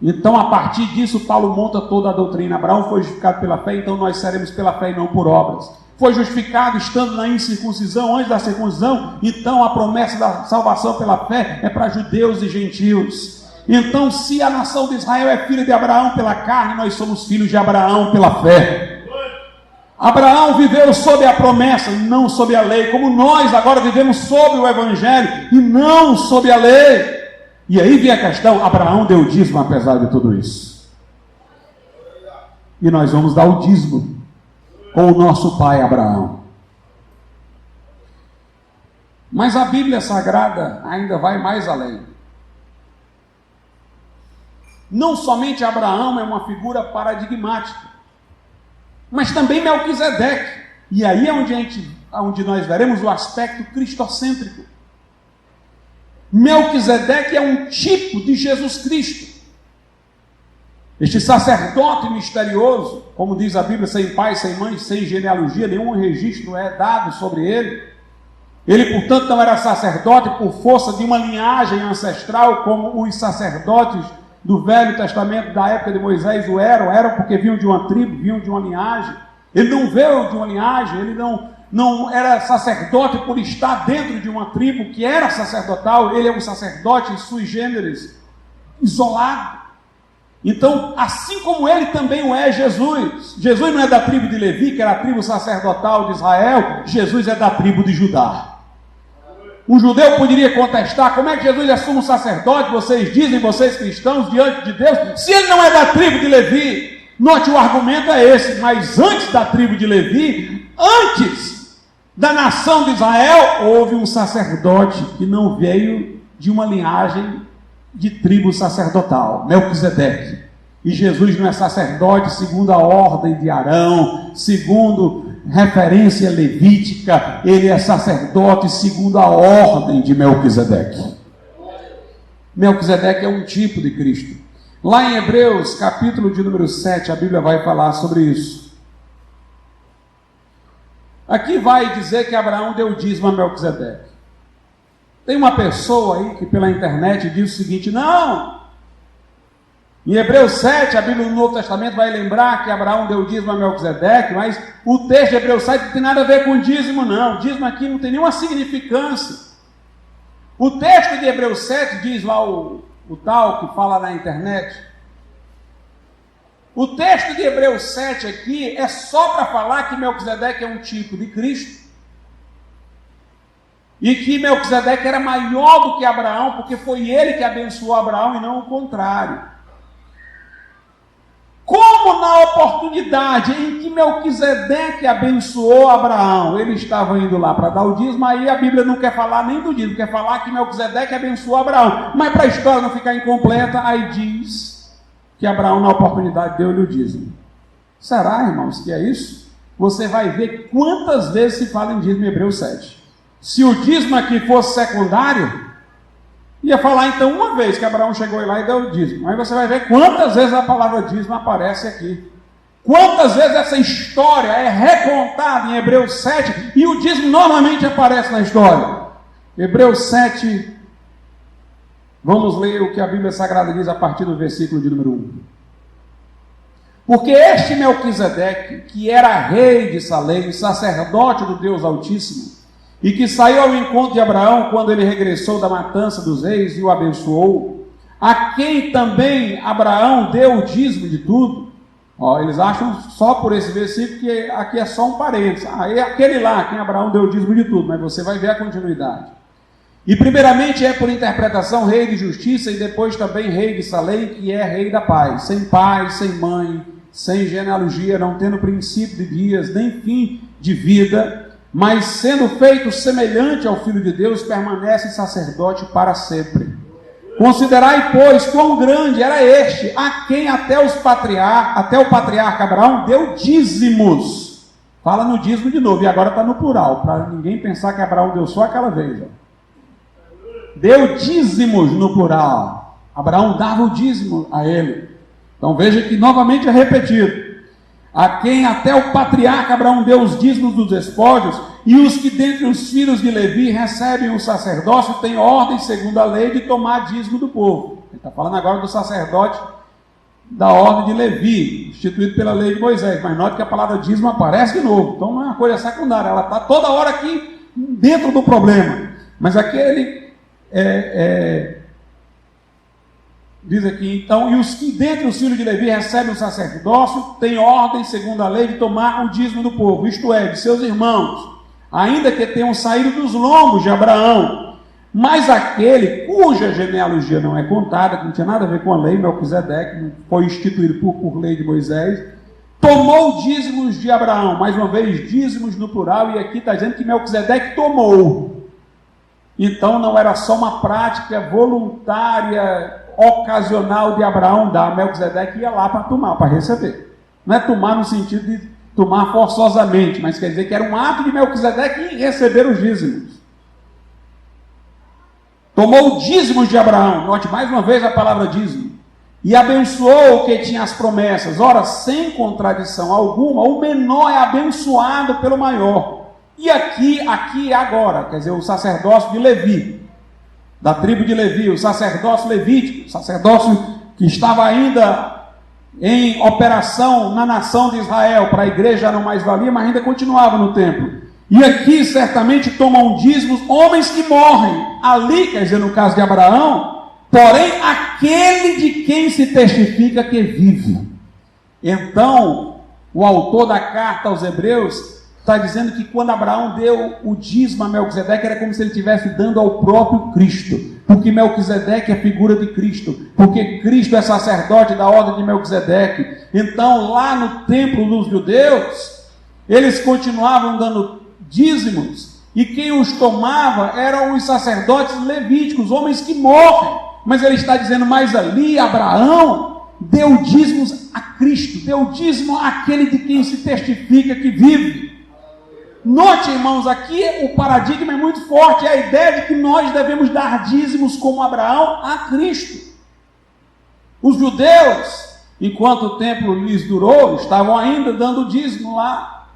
Então, a partir disso, Paulo monta toda a doutrina. Abraão foi justificado pela fé, então nós seremos pela fé e não por obras. Foi justificado estando na incircuncisão, antes da circuncisão, então a promessa da salvação pela fé é para judeus e gentios. Então, se a nação de Israel é filha de Abraão pela carne, nós somos filhos de Abraão pela fé. Abraão viveu sob a promessa, não sob a lei, como nós agora vivemos sob o Evangelho e não sob a lei. E aí vem a questão: Abraão deu o dízimo apesar de tudo isso. E nós vamos dar o dízimo com o nosso pai Abraão. Mas a Bíblia Sagrada ainda vai mais além. Não somente Abraão é uma figura paradigmática, mas também Melquisedeque. E aí é onde nós veremos o aspecto cristocêntrico. Melquisedeque é um tipo de Jesus Cristo. Este sacerdote misterioso, como diz a Bíblia, sem pai, sem mãe, sem genealogia, nenhum registro é dado sobre ele. Ele, portanto, não era sacerdote por força de uma linhagem ancestral, como os sacerdotes do Velho Testamento da época de Moisés o eram porque vinham de uma tribo, vinham de uma linhagem. Ele não veio de uma linhagem, ele não era sacerdote por estar dentro de uma tribo que era sacerdotal. Ele é um sacerdote sui generis, isolado. Então, assim como ele também o é Jesus. Jesus não é da tribo de Levi, que era a tribo sacerdotal de Israel. Jesus é da tribo de Judá. Um judeu poderia contestar: como é que Jesus é sumo sacerdote, vocês dizem, vocês cristãos, diante de Deus, se ele não é da tribo de Levi? Note, o argumento é esse: mas antes da tribo de Levi, antes da nação de Israel, houve um sacerdote que não veio de uma linhagem de tribo sacerdotal, Melquisedeque. E Jesus não é sacerdote segundo a ordem de Arão, segundo referência levítica, ele é sacerdote segundo a ordem de Melquisedeque. Melquisedeque é um tipo de Cristo. Lá em Hebreus, capítulo de número 7, a Bíblia vai falar sobre isso. Aqui vai dizer que Abraão deu dízimo a Melquisedeque. Tem uma pessoa aí que pela internet diz o seguinte: não, em Hebreus 7, a Bíblia no Novo Testamento vai lembrar que Abraão deu dízimo a Melquisedeque, mas o texto de Hebreus 7 não tem nada a ver com dízimo, não. Dízimo aqui não tem nenhuma significância. O texto de Hebreus 7 diz lá o tal que fala na internet. O texto de Hebreus 7 aqui é só para falar que Melquisedeque é um tipo de Cristo. E que Melquisedeque era maior do que Abraão, porque foi ele que abençoou Abraão e não o contrário. Como na oportunidade em que Melquisedeque abençoou Abraão, ele estava indo lá para dar o dízimo, aí a Bíblia não quer falar nem do dízimo, quer falar que Melquisedeque abençoou Abraão. Mas para a história não ficar incompleta, aí diz que Abraão na oportunidade deu-lhe o dízimo. Será, irmãos, que é isso? Você vai ver quantas vezes se fala em dízimo em Hebreus 7. Se o dízimo aqui fosse secundário, ia falar então uma vez que Abraão chegou lá e deu o dízimo. Aí você vai ver quantas vezes a palavra dízimo aparece aqui. Quantas vezes essa história é recontada em Hebreus 7 e o dízimo normalmente aparece na história. Hebreus 7, vamos ler o que a Bíblia Sagrada diz a partir do versículo de número 1. Porque este Melquisedeque, que era rei de Salém, sacerdote do Deus Altíssimo, e que saiu ao encontro de Abraão quando ele regressou da matança dos reis e o abençoou, a quem também Abraão deu o dízimo de tudo. Eles acham só por esse versículo que aqui é só um parênteses. É aquele lá, quem Abraão deu o dízimo de tudo, mas você vai ver a continuidade. E primeiramente é por interpretação rei de justiça e depois também rei de Salém, que é rei da paz, sem pai, sem mãe, sem genealogia, não tendo princípio de dias, nem fim de vida, mas sendo feito semelhante ao Filho de Deus, permanece sacerdote para sempre. Considerai, pois, quão grande era este, a quem até o patriarca Abraão deu dízimos. Fala no dízimo de novo, e agora está no plural, para ninguém pensar que Abraão deu só aquela vez. Deu dízimos no plural. Abraão dava o dízimo a ele. Então veja que novamente é repetido. A quem até o patriarca Abraão deu os dízimos dos despojos, e os que dentre os filhos de Levi recebem o sacerdócio, têm ordem segundo a lei de tomar dízimo do povo. Ele está falando agora do sacerdote da ordem de Levi, instituído pela lei de Moisés, mas note que a palavra dízimo aparece de novo, então não é uma coisa secundária, ela está toda hora aqui dentro do problema. Mas aquele diz aqui, então, e os que dentre os filhos de Levi recebem o sacerdócio, têm ordem, segundo a lei, de tomar o dízimo do povo, isto é, de seus irmãos, ainda que tenham saído dos lombos de Abraão. Mas aquele cuja genealogia não é contada, que não tinha nada a ver com a lei, Melquisedeque, não foi instituído por lei de Moisés, tomou dízimos de Abraão, mais uma vez, dízimos no plural, e aqui está dizendo que Melquisedeque tomou. Então não era só uma prática voluntária, ocasional de Abraão dar. Melquisedeque ia lá para tomar, para receber. Não é tomar no sentido de tomar forçosamente, mas quer dizer que era um ato de Melquisedeque em receber os dízimos. Tomou dízimos de Abraão, note mais uma vez a palavra dízimo, e abençoou o que tinha as promessas. Ora, sem contradição alguma, o menor é abençoado pelo maior. E aqui agora, quer dizer, o sacerdócio de Levi, da tribo de Levi, o sacerdócio levítico, o sacerdócio que estava ainda em operação na nação de Israel, para a igreja não mais valia, mas ainda continuava no templo. E aqui certamente tomam dízimos homens que morrem. Ali, quer dizer, no caso de Abraão, porém aquele de quem se testifica que vive. Então, o autor da carta aos Hebreus está dizendo que quando Abraão deu o dízimo a Melquisedeque, era como se ele estivesse dando ao próprio Cristo, porque Melquisedeque é figura de Cristo, porque Cristo é sacerdote da ordem de Melquisedeque. Então, lá no templo dos judeus, eles continuavam dando dízimos, e quem os tomava eram os sacerdotes levíticos, homens que morrem. Mas ele está dizendo, mas ali Abraão deu dízimos a Cristo, deu dízimo àquele de quem se testifica que vive. Note, irmãos, aqui o paradigma é muito forte, é a ideia de que nós devemos dar dízimos como Abraão a Cristo. Os judeus, enquanto o templo lhes durou, estavam ainda dando dízimo lá.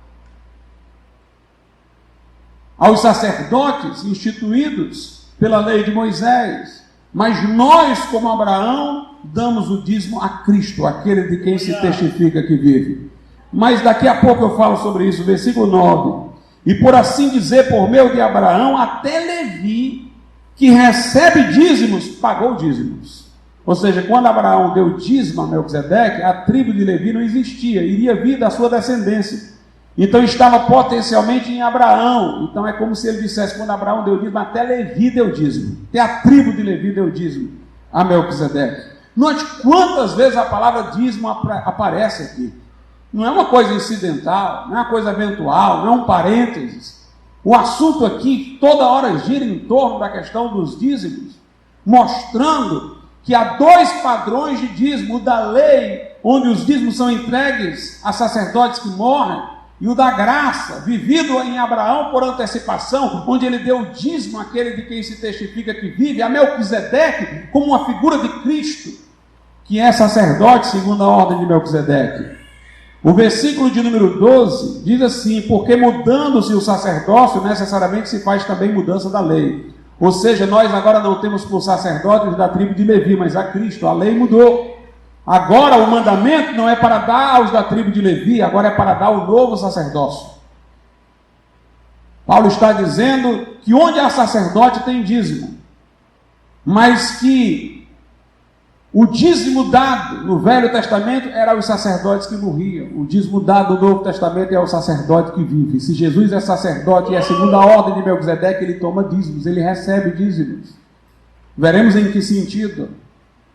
Aos sacerdotes instituídos pela lei de Moisés. Mas nós, como Abraão, damos o dízimo a Cristo, aquele de quem se testifica que vive. Mas daqui a pouco eu falo sobre isso, versículo 9. E por assim dizer, por meio de Abraão, até Levi, que recebe dízimos, pagou dízimos. Ou seja, quando Abraão deu dízimo a Melquisedeque, a tribo de Levi não existia, iria vir da sua descendência. Então estava potencialmente em Abraão. Então é como se ele dissesse, quando Abraão deu dízimo, até Levi deu dízimo. Até a tribo de Levi deu dízimo a Melquisedeque. Note quantas vezes a palavra dízimo aparece aqui. Não é uma coisa incidental, não é uma coisa eventual, não é um parênteses. O assunto aqui toda hora gira em torno da questão dos dízimos, mostrando que há dois padrões de dízimo: o da lei, onde os dízimos são entregues a sacerdotes que morrem, e o da graça, vivido em Abraão por antecipação, onde ele deu o dízimo àquele de quem se testifica que vive, a Melquisedeque, como uma figura de Cristo, que é sacerdote segundo a ordem de Melquisedeque. O versículo de número 12 diz assim: porque mudando-se o sacerdócio, necessariamente se faz também mudança da lei. Ou seja, nós agora não temos por sacerdotes da tribo de Levi, mas a Cristo. A lei mudou. Agora o mandamento não é para dar aos da tribo de Levi, agora é para dar o novo sacerdócio. Paulo está dizendo que onde há sacerdote tem dízimo, mas que o dízimo dado no Velho Testamento era aos sacerdotes que morriam. O dízimo dado no Novo Testamento é ao sacerdote que vive. Se Jesus é sacerdote e é segundo a ordem de Melquisedeque, ele toma dízimos, ele recebe dízimos. Veremos em que sentido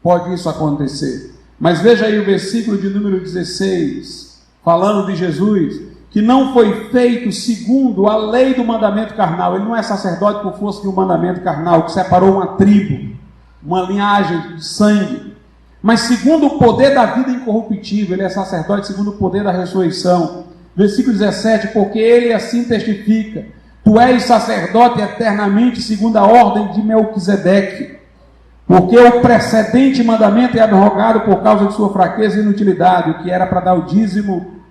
pode isso acontecer. Mas veja aí o versículo de número 16, falando de Jesus, que não foi feito segundo a lei do mandamento carnal. Ele não é sacerdote por força de um mandamento carnal, que separou uma tribo, uma linhagem de sangue, mas segundo o poder da vida incorruptível. Ele é sacerdote segundo o poder da ressurreição. Versículo 17, porque ele assim testifica: tu és sacerdote eternamente segundo a ordem de Melquisedeque, porque o precedente mandamento é abrogado por causa de sua fraqueza e inutilidade, o que era para dar o dízimo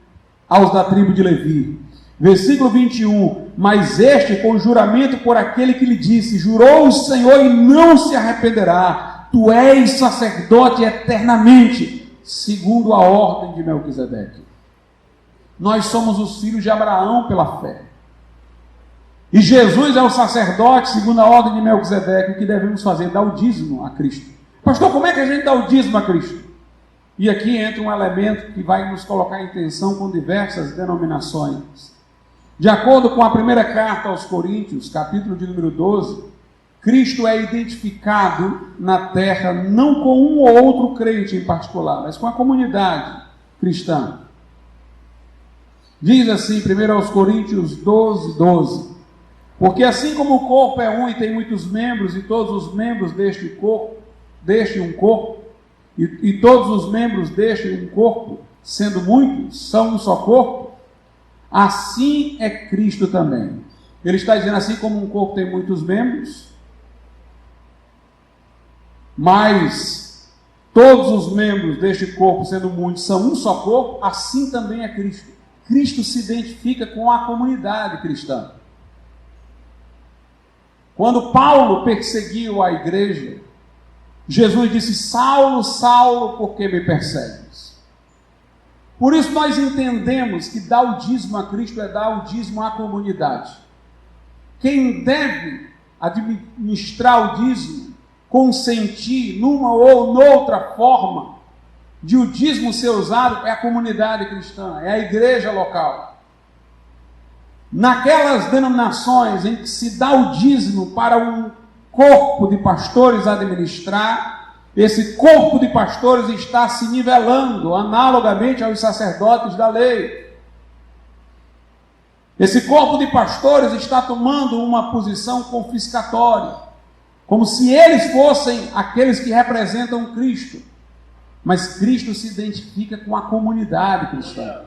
aos da tribo de Levi. Versículo 21, mas este com juramento por aquele que lhe disse: jurou o Senhor e não se arrependerá, tu és sacerdote eternamente, segundo a ordem de Melquisedeque. Nós somos os filhos de Abraão pela fé. E Jesus é o sacerdote segundo a ordem de Melquisedeque. O que devemos fazer? Dar o dízimo a Cristo. Pastor, como é que a gente dá o dízimo a Cristo? E aqui entra um elemento que vai nos colocar em tensão com diversas denominações. De acordo com a primeira carta aos Coríntios, capítulo de número 12, Cristo é identificado na terra não com um ou outro crente em particular, mas com a comunidade cristã. Diz assim, 1 aos Coríntios 12, 12: porque assim como o corpo é um e tem muitos membros, e todos os membros deste um corpo, e todos os membros deste um corpo, sendo muitos, são um só corpo, assim é Cristo também. Ele está dizendo, assim como um corpo tem muitos membros, mas todos os membros deste corpo, sendo muitos, são um só corpo, assim também é Cristo. Cristo se identifica com a comunidade cristã. Quando Paulo perseguiu a igreja, Jesus disse: Saulo, Saulo, por que me persegues? Por isso nós entendemos que dar o dízimo a Cristo é dar o dízimo à comunidade. Quem deve administrar o dízimo, consentir numa ou noutra forma de o dízimo ser usado, é a comunidade cristã, é a igreja local. Naquelas denominações em que se dá o dízimo para um corpo de pastores administrar, esse corpo de pastores está se nivelando analogamente aos sacerdotes da lei. Esse corpo de pastores está tomando uma posição confiscatória, como se eles fossem aqueles que representam Cristo. Mas Cristo se identifica com a comunidade cristã.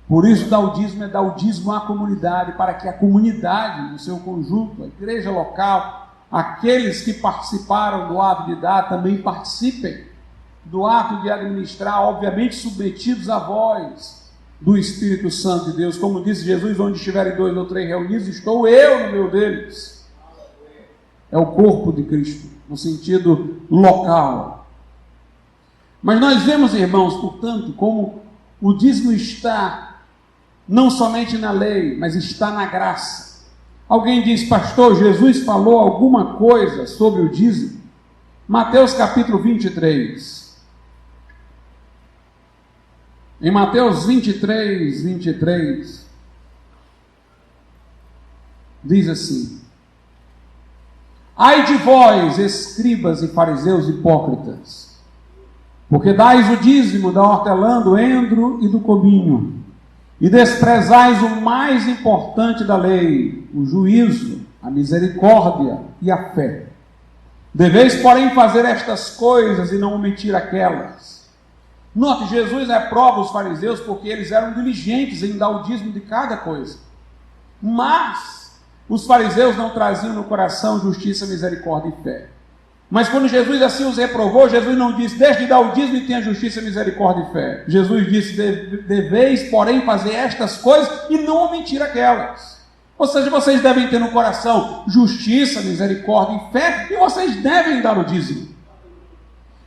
Por isso, dar o dízimo é dar o dízimo à comunidade, para que a comunidade, no seu conjunto, a igreja local, aqueles que participaram do ato de dar, também participem do ato de administrar, obviamente submetidos à voz do Espírito Santo de Deus. Como disse Jesus, onde estiverem 2 ou 3 reunidos, estou eu no meio deles. É o corpo de Cristo, no sentido local. Mas nós vemos, irmãos, portanto, como o dízimo está não somente na lei, mas está na graça. Alguém diz, pastor, Jesus falou alguma coisa sobre o dízimo? Mateus capítulo 23. Em Mateus 23, diz assim: ai de vós, escribas e fariseus hipócritas, porque dais o dízimo da hortelã, do endro e do cominho, e desprezais o mais importante da lei, o juízo, a misericórdia e a fé. Deveis, porém, fazer estas coisas e não omitir aquelas. Note, Jesus reprova os fariseus porque eles eram diligentes em dar o dízimo de cada coisa. Mas os fariseus não traziam no coração justiça, misericórdia e fé. Mas quando Jesus assim os reprovou, Jesus não disse, deixe de dar o dízimo e tenha justiça, misericórdia e fé. Jesus disse, deveis, porém, fazer estas coisas e não omitir aquelas. Ou seja, vocês devem ter no coração justiça, misericórdia e fé, e vocês devem dar o dízimo.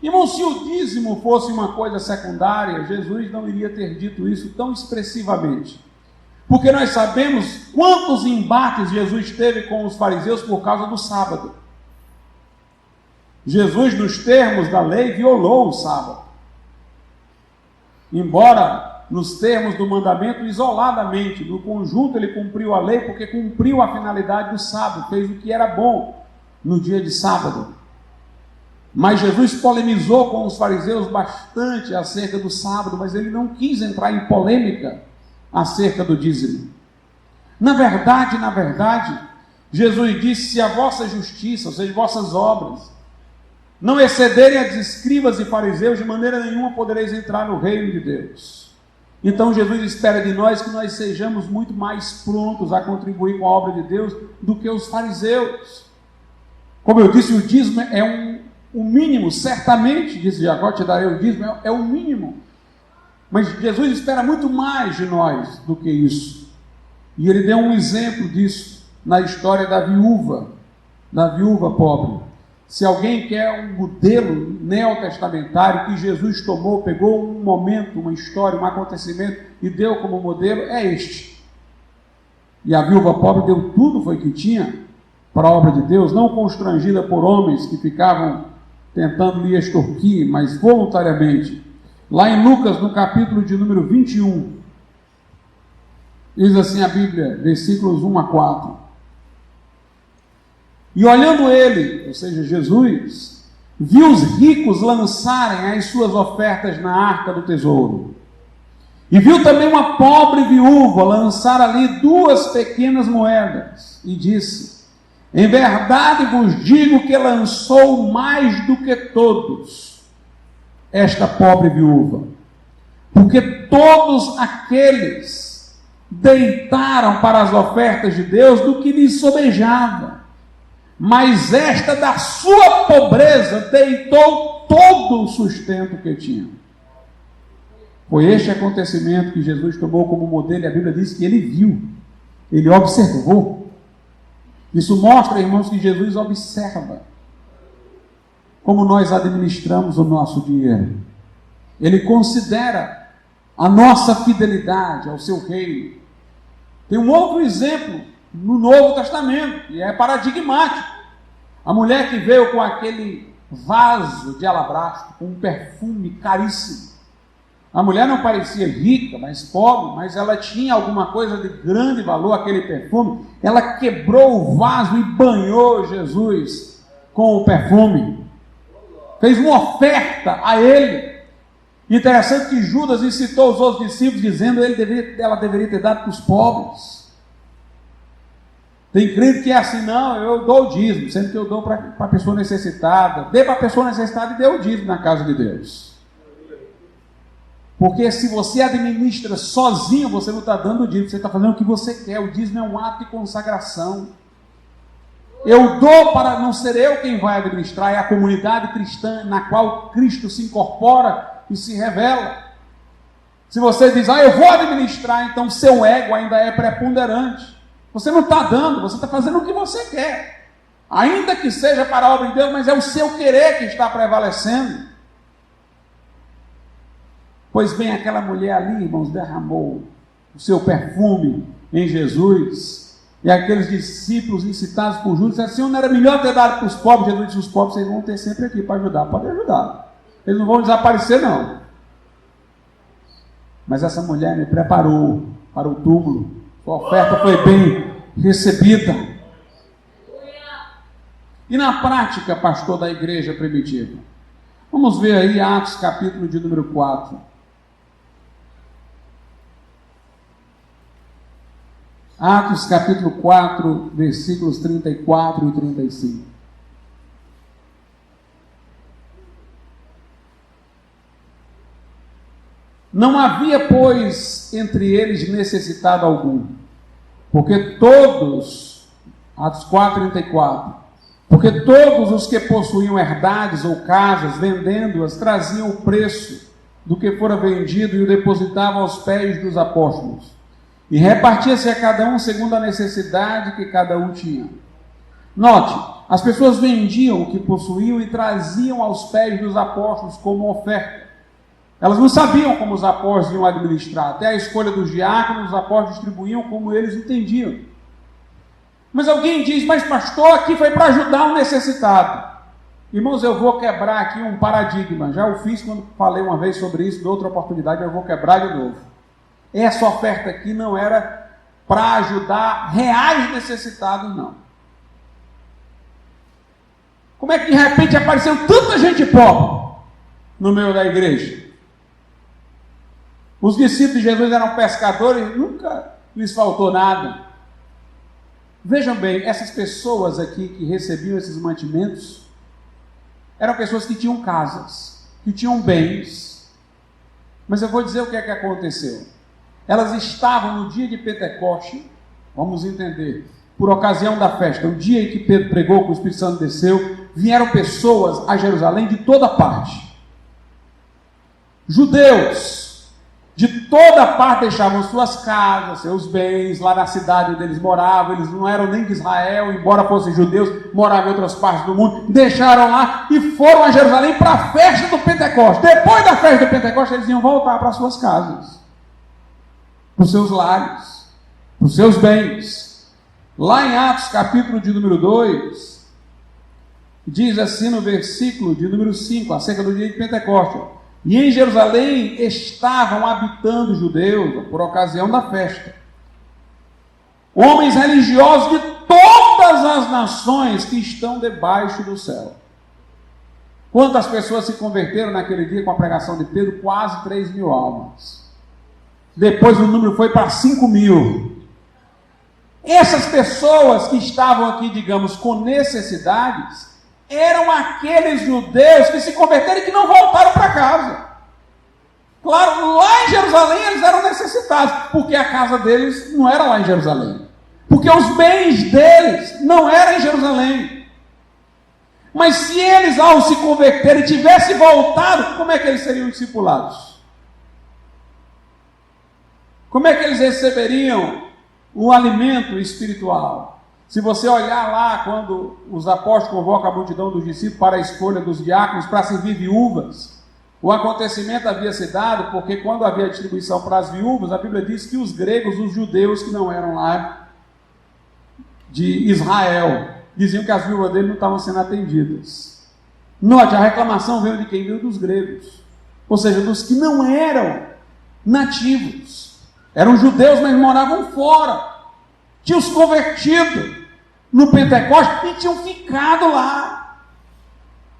Irmão, se o dízimo fosse uma coisa secundária, Jesus não iria ter dito isso tão expressivamente. Porque nós sabemos quantos embates Jesus teve com os fariseus por causa do sábado. Jesus, nos termos da lei, violou o sábado. Embora nos termos do mandamento, isoladamente, no conjunto ele cumpriu a lei, porque cumpriu a finalidade do sábado, fez o que era bom no dia de sábado. Mas Jesus polemizou com os fariseus bastante acerca do sábado, mas ele não quis entrar em polêmica acerca do dízimo. Na verdade, Jesus disse, se a vossa justiça, ou seja, vossas obras, não excederem as de escribas e fariseus, de maneira nenhuma podereis entrar no reino de Deus. Então Jesus espera de nós que nós sejamos muito mais prontos a contribuir com a obra de Deus do que os fariseus. Como eu disse, o dízimo é o mínimo, certamente, disse Jacó, te darei o dízimo, é o mínimo. Mas Jesus espera muito mais de nós do que isso. E ele deu um exemplo disso na história da viúva pobre. Se alguém quer um modelo neotestamentário que Jesus tomou, pegou um momento, uma história, um acontecimento e deu como modelo, é este. E a viúva pobre deu tudo, foi que tinha, para a obra de Deus, não constrangida por homens que ficavam tentando lhe extorquir, mas voluntariamente. Lá em Lucas, no capítulo de número 21, diz assim a Bíblia, versículos 1 a 4. E olhando ele, ou seja, Jesus, viu os ricos lançarem as suas ofertas na arca do tesouro. E viu também uma pobre viúva lançar ali 2 pequenas moedas. E disse, em verdade vos digo que lançou mais do que todos esta pobre viúva. Porque todos aqueles deitaram para as ofertas de Deus do que lhes sobejava. Mas esta da sua pobreza deitou todo o sustento que tinha. Foi este acontecimento que Jesus tomou como modelo, e a Bíblia diz que ele viu, ele observou. Isso mostra, irmãos, que Jesus observa como nós administramos o nosso dinheiro. Ele considera a nossa fidelidade ao seu reino. Tem um outro exemplo no Novo Testamento, e é paradigmático. A mulher que veio com aquele vaso de alabastro, com um perfume caríssimo. A mulher não parecia rica, mas pobre, mas ela tinha alguma coisa de grande valor, aquele perfume. Ela quebrou o vaso e banhou Jesus com o perfume. Fez uma oferta a ele. Interessante que Judas incitou os outros discípulos, dizendo que ela deveria ter dado para os pobres. Tem crente que é assim, não, eu dou o dízimo, sendo que eu dou para a pessoa necessitada. Dê para a pessoa necessitada e dê o dízimo na casa de Deus. Porque se você administra sozinho, você não está dando o dízimo, você está fazendo o que você quer. O dízimo é um ato de consagração. Eu dou para não ser eu quem vai administrar, é a comunidade cristã na qual Cristo se incorpora e se revela. Se você diz, eu vou administrar, então seu ego ainda é preponderante. Você não está dando, você está fazendo o que você quer. Ainda que seja para a obra de Deus, mas é o seu querer que está prevalecendo. Pois bem, aquela mulher ali, irmãos, derramou o seu perfume em Jesus. E aqueles discípulos incitados por Judas disseram, Senhor, não era melhor ter dado para os pobres? Jesus disse, os pobres vocês vão ter sempre aqui para ajudar. Pode ajudar. Eles não vão desaparecer, não. Mas essa mulher me preparou para o túmulo. Sua oferta foi bem recebida. E na prática, pastor da igreja primitiva? Vamos ver aí Atos capítulo de número 4. Atos capítulo 4, versículos 34 e 35. Não havia, pois, entre eles necessitado algum, porque todos, Atos 4, 34, porque todos os que possuíam herdades ou casas, vendendo-as, traziam o preço do que fora vendido e o depositavam aos pés dos apóstolos. E repartia-se a cada um segundo a necessidade que cada um tinha. Note, as pessoas vendiam o que possuíam e traziam aos pés dos apóstolos como oferta. Elas não sabiam como os apóstolos iam administrar. Até a escolha dos diáconos, os apóstolos distribuíam como eles entendiam. Mas alguém diz, mas pastor, aqui foi para ajudar o necessitado. Irmãos, eu vou quebrar aqui um paradigma. Já o fiz quando falei uma vez sobre isso, de outra oportunidade eu vou quebrar de novo. Essa oferta aqui não era para ajudar reais necessitados, não. Como é que de repente apareceu tanta gente pobre no meio da igreja? Os discípulos de Jesus eram pescadores, nunca lhes faltou nada. Vejam bem, essas pessoas aqui que recebiam esses mantimentos eram pessoas que tinham casas, que tinham bens. Mas eu vou dizer o que é que aconteceu. Elas estavam no dia de Pentecoste, vamos entender, por ocasião da festa, o dia em que Pedro pregou, que o Espírito Santo desceu, vieram pessoas a Jerusalém de toda parte. Judeus de toda parte deixavam suas casas, seus bens, lá na cidade onde eles moravam. Eles não eram nem de Israel, embora fossem judeus, moravam em outras partes do mundo, deixaram lá e foram a Jerusalém para a festa do Pentecoste. Depois da festa do Pentecoste, eles iam voltar para suas casas, para os seus lares, para os seus bens. Lá em Atos capítulo de número 2, diz assim no versículo de número 5, acerca do dia de Pentecoste: e em Jerusalém estavam habitando judeus, por ocasião da festa, homens religiosos de todas as nações que estão debaixo do céu. Quantas pessoas se converteram naquele dia com a pregação de Pedro? Quase 3.000 almas. Depois o número foi para 5.000. Essas pessoas que estavam aqui, digamos, com necessidades, eram aqueles judeus que se converteram e que não voltaram para casa. Claro, lá em Jerusalém eles eram necessitados, porque a casa deles não era lá em Jerusalém, porque os bens deles não eram em Jerusalém. Mas se eles, ao se converterem, tivessem voltado, como é que eles seriam discipulados? Como é que eles receberiam o alimento espiritual? Se você olhar lá, quando os apóstolos convocam a multidão dos discípulos para a escolha dos diáconos para servir viúvas, o acontecimento havia se dado porque quando havia distribuição para as viúvas, a Bíblia diz que os gregos, os judeus que não eram lá de Israel, diziam que as viúvas dele não estavam sendo atendidas. Note, a reclamação veio de quem? Veio dos gregos, ou seja, dos que não eram nativos. Eram judeus, mas moravam fora. Tinham se convertido no Pentecoste e tinham ficado lá.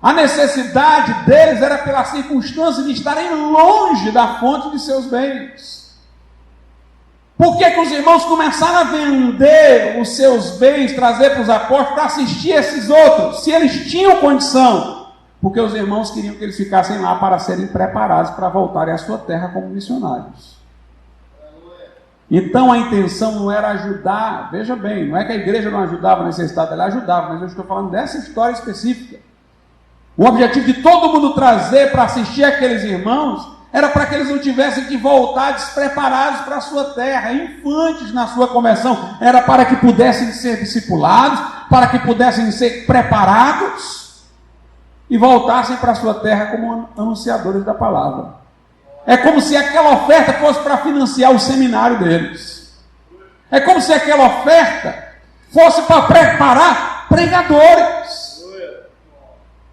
A necessidade deles era pela circunstância de estarem longe da fonte de seus bens. Por que os irmãos começaram a vender os seus bens, trazer para os apóstolos para assistir esses outros, se eles tinham condição porque os irmãos queriam que eles ficassem lá para serem preparados para voltarem à sua terra como missionários. Então a intenção não era ajudar, veja bem, não é que a igreja não ajudava nesse estado, ela ajudava, mas eu estou falando dessa história específica. O objetivo de todo mundo trazer para assistir aqueles irmãos era para que eles não tivessem que voltar despreparados para a sua terra, infantes na sua conversão, era para que pudessem ser discipulados, para que pudessem ser preparados e voltassem para a sua terra como anunciadores da palavra. É como se aquela oferta fosse para financiar o seminário deles. É como se aquela oferta fosse para preparar pregadores.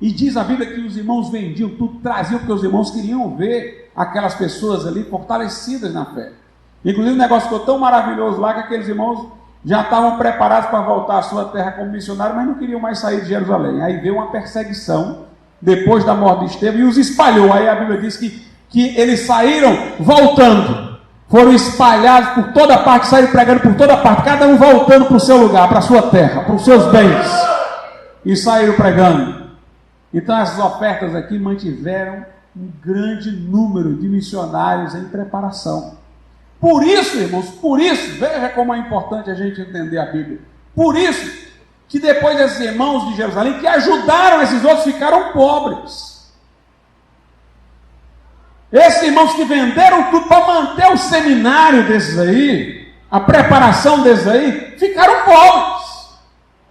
E diz a Bíblia que os irmãos vendiam tudo, traziam, porque os irmãos queriam ver aquelas pessoas ali fortalecidas na fé. Inclusive o negócio ficou tão maravilhoso lá que aqueles irmãos já estavam preparados para voltar à sua terra como missionários, mas não queriam mais sair de Jerusalém. Aí veio uma perseguição depois da morte de Estevão e os espalhou. Aí a Bíblia diz que eles saíram voltando, foram espalhados por toda parte, saíram pregando por toda parte, cada um voltando para o seu lugar, para a sua terra, para os seus bens, e saíram pregando. Então essas ofertas aqui mantiveram um grande número de missionários em preparação. Por isso, irmãos, por isso, veja como é importante a gente entender a Bíblia. Por isso que depois esses irmãos de Jerusalém que ajudaram esses outros ficaram pobres. Esses irmãos que venderam tudo para manter o seminário desses aí, a preparação desses aí, ficaram pobres.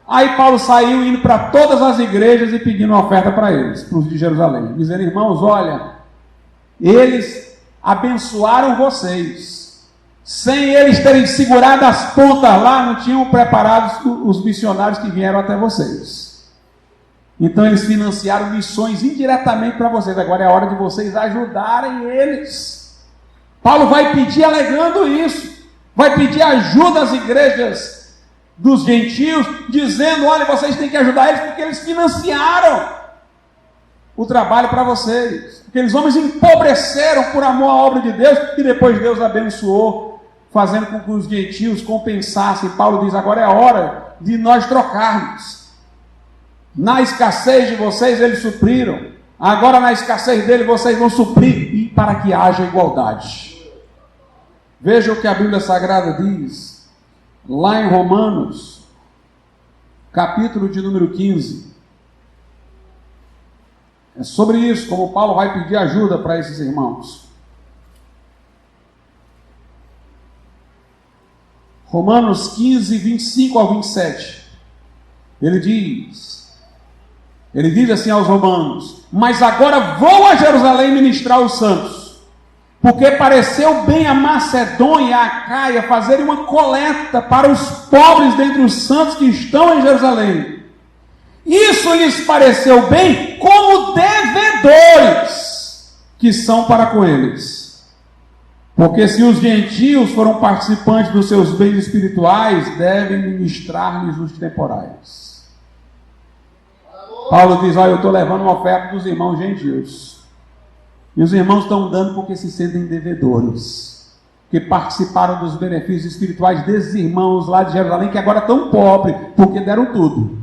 Aí Paulo saiu indo para todas as igrejas e pedindo uma oferta para eles, para os de Jerusalém, dizendo: irmãos, olha, eles abençoaram vocês. Sem eles terem segurado as pontas lá, não tinham preparado os missionários que vieram até vocês. Então eles financiaram missões indiretamente para vocês. Agora é a hora de vocês ajudarem eles. Paulo vai pedir alegando isso. Vai pedir ajuda às igrejas dos gentios, dizendo: olha, vocês têm que ajudar eles porque eles financiaram o trabalho para vocês. Aqueles homens empobreceram por amor à obra de Deus e depois Deus abençoou, fazendo com que os gentios compensassem. Paulo diz: agora é a hora de nós trocarmos. Na escassez de vocês eles supriram, agora na escassez dele vocês vão suprir, e para que haja igualdade. Veja o que a Bíblia Sagrada diz lá em Romanos, capítulo de número 15. É sobre isso, como Paulo vai pedir ajuda para esses irmãos. Romanos 15, 25 ao 27. Ele diz assim aos romanos: mas agora vou a Jerusalém ministrar os santos, porque pareceu bem a Macedônia e a Acaia fazerem uma coleta para os pobres dentre os santos que estão em Jerusalém. Isso lhes pareceu bem como devedores que são para com eles. Porque se os gentios foram participantes dos seus bens espirituais, devem ministrar-lhes os temporais. Paulo diz: olha, eu estou levando uma oferta dos irmãos gentios. E os irmãos estão dando porque se sentem devedores, que participaram dos benefícios espirituais desses irmãos lá de Jerusalém, que agora estão pobres, porque deram tudo,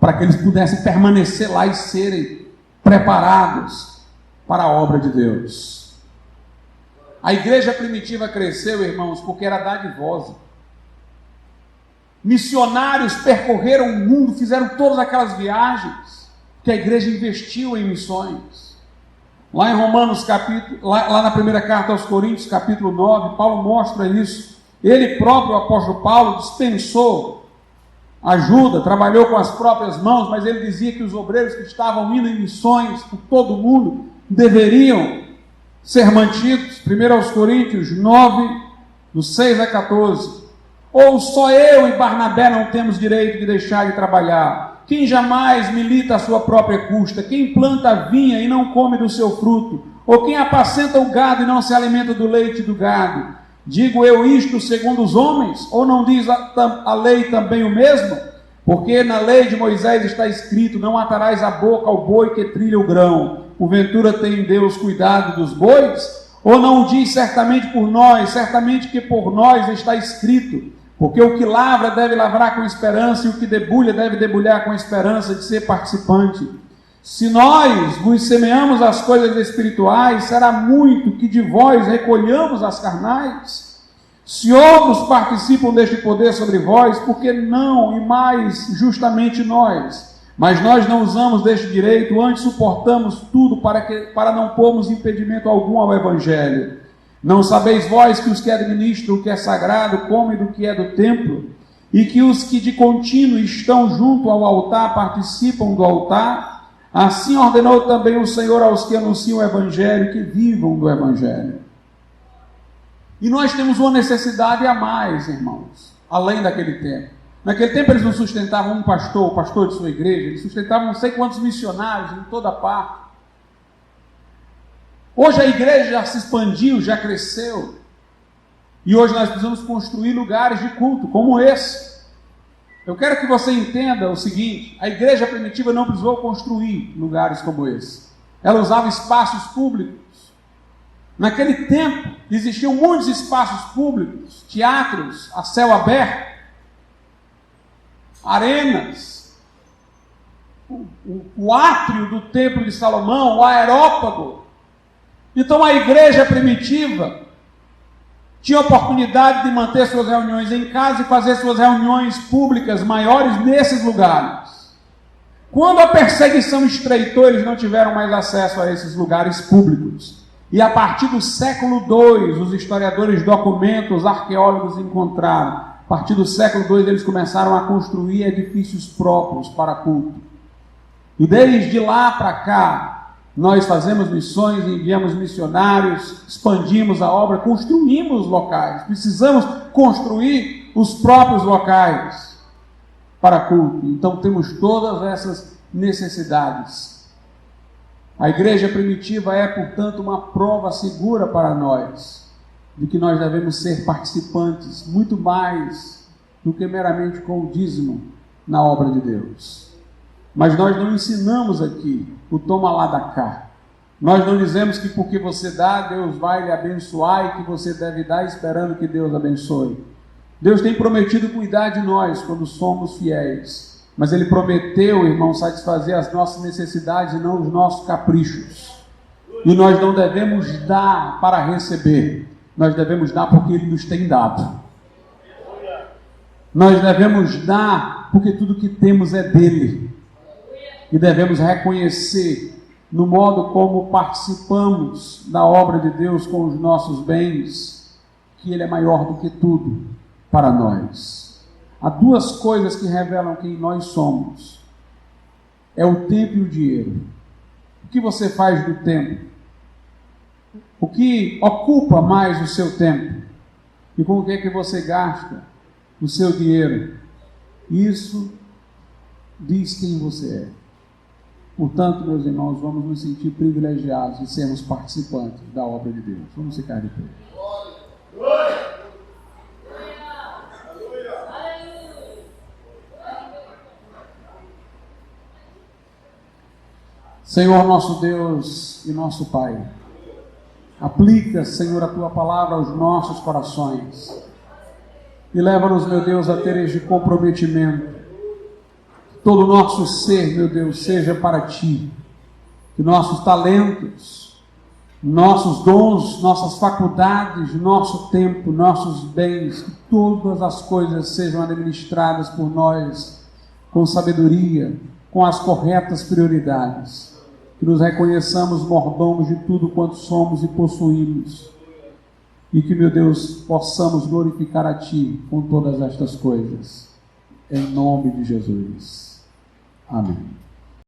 para que eles pudessem permanecer lá e serem preparados para a obra de Deus. A igreja primitiva cresceu, irmãos, porque era dadivosa. Missionários percorreram o mundo, fizeram todas aquelas viagens que a igreja investiu em missões. Lá em Romanos, lá na primeira carta aos Coríntios, capítulo 9, Paulo mostra isso. Ele próprio, o apóstolo Paulo, dispensou ajuda, trabalhou com as próprias mãos, mas ele dizia que os obreiros que estavam indo em missões por todo o mundo deveriam ser mantidos. 1 aos Coríntios 9, do 6 a 14. Ou só eu e Barnabé não temos direito de deixar de trabalhar? Quem jamais milita a sua própria custa? Quem planta a vinha e não come do seu fruto? Ou quem apacenta o gado e não se alimenta do leite do gado? Digo eu isto segundo os homens? Ou não diz a lei também o mesmo? Porque na lei de Moisés está escrito: não atarás a boca ao boi que trilha o grão. Porventura tem Deus cuidado dos bois? Ou não diz certamente por nós? Certamente que por nós está escrito: porque o que lavra deve lavrar com esperança, e o que debulha deve debulhar com esperança de ser participante. Se nós vos semeamos as coisas espirituais, será muito que de vós recolhamos as carnais. Se outros participam deste poder sobre vós, por que não e mais justamente nós? Mas nós não usamos deste direito, antes suportamos tudo para não pormos impedimento algum ao Evangelho. Não sabeis vós que os que administram o que é sagrado comem do que é do templo, e que os que de contínuo estão junto ao altar participam do altar? Assim ordenou também o Senhor aos que anunciam o Evangelho, que vivam do Evangelho. E nós temos uma necessidade a mais, irmãos, além daquele tempo. Naquele tempo eles não sustentavam um pastor, o pastor de sua igreja, eles sustentavam não sei quantos missionários em toda parte. Hoje a igreja já se expandiu, já cresceu. E hoje nós precisamos construir lugares de culto, como esse. Eu quero que você entenda o seguinte: a igreja primitiva não precisou construir lugares como esse. Ela usava espaços públicos. Naquele tempo, existiam muitos espaços públicos, teatros a céu aberto, arenas, o átrio do templo de Salomão, o aerópago. Então a igreja primitiva tinha oportunidade de manter suas reuniões em casa e fazer suas reuniões públicas maiores nesses lugares. Quando a perseguição estreitou, eles não tiveram mais acesso a esses lugares públicos. E a partir do século II, os historiadores documentam, os arqueólogos encontraram. A partir do século II, eles começaram a construir edifícios próprios para culto. E desde lá para cá, nós fazemos missões, enviamos missionários, expandimos a obra, construímos locais. Precisamos construir os próprios locais para culto. Então temos todas essas necessidades. A igreja primitiva é, portanto, uma prova segura para nós de que nós devemos ser participantes muito mais do que meramente com o dízimo na obra de Deus. Mas nós não ensinamos aqui o toma lá da cá. Nós não dizemos que porque você dá, Deus vai lhe abençoar e que você deve dar esperando que Deus abençoe. Deus tem prometido cuidar de nós quando somos fiéis. Mas Ele prometeu, irmão, satisfazer as nossas necessidades e não os nossos caprichos. E nós não devemos dar para receber. Nós devemos dar porque Ele nos tem dado. Nós devemos dar porque tudo que temos é dEle. E devemos reconhecer no modo como participamos da obra de Deus com os nossos bens, que Ele é maior do que tudo para nós. Há duas coisas que revelam quem nós somos. É o tempo e o dinheiro. O que você faz do tempo? O que ocupa mais o seu tempo? E com o que é que você gasta o seu dinheiro? Isso diz quem você é. Portanto, meus irmãos, vamos nos sentir privilegiados de sermos participantes da obra de Deus. Vamos ficar de pé. Senhor nosso Deus e nosso Pai, aplica, Senhor, a Tua palavra aos nossos corações e leva-nos, meu Deus, a ter este comprometimento. Todo o nosso ser, meu Deus, seja para Ti. Que nossos talentos, nossos dons, nossas faculdades, nosso tempo, nossos bens, que todas as coisas sejam administradas por nós com sabedoria, com as corretas prioridades. Que nos reconheçamos mordomos de tudo quanto somos e possuímos. E que, meu Deus, possamos glorificar a Ti com todas estas coisas. Em nome de Jesus. Amém.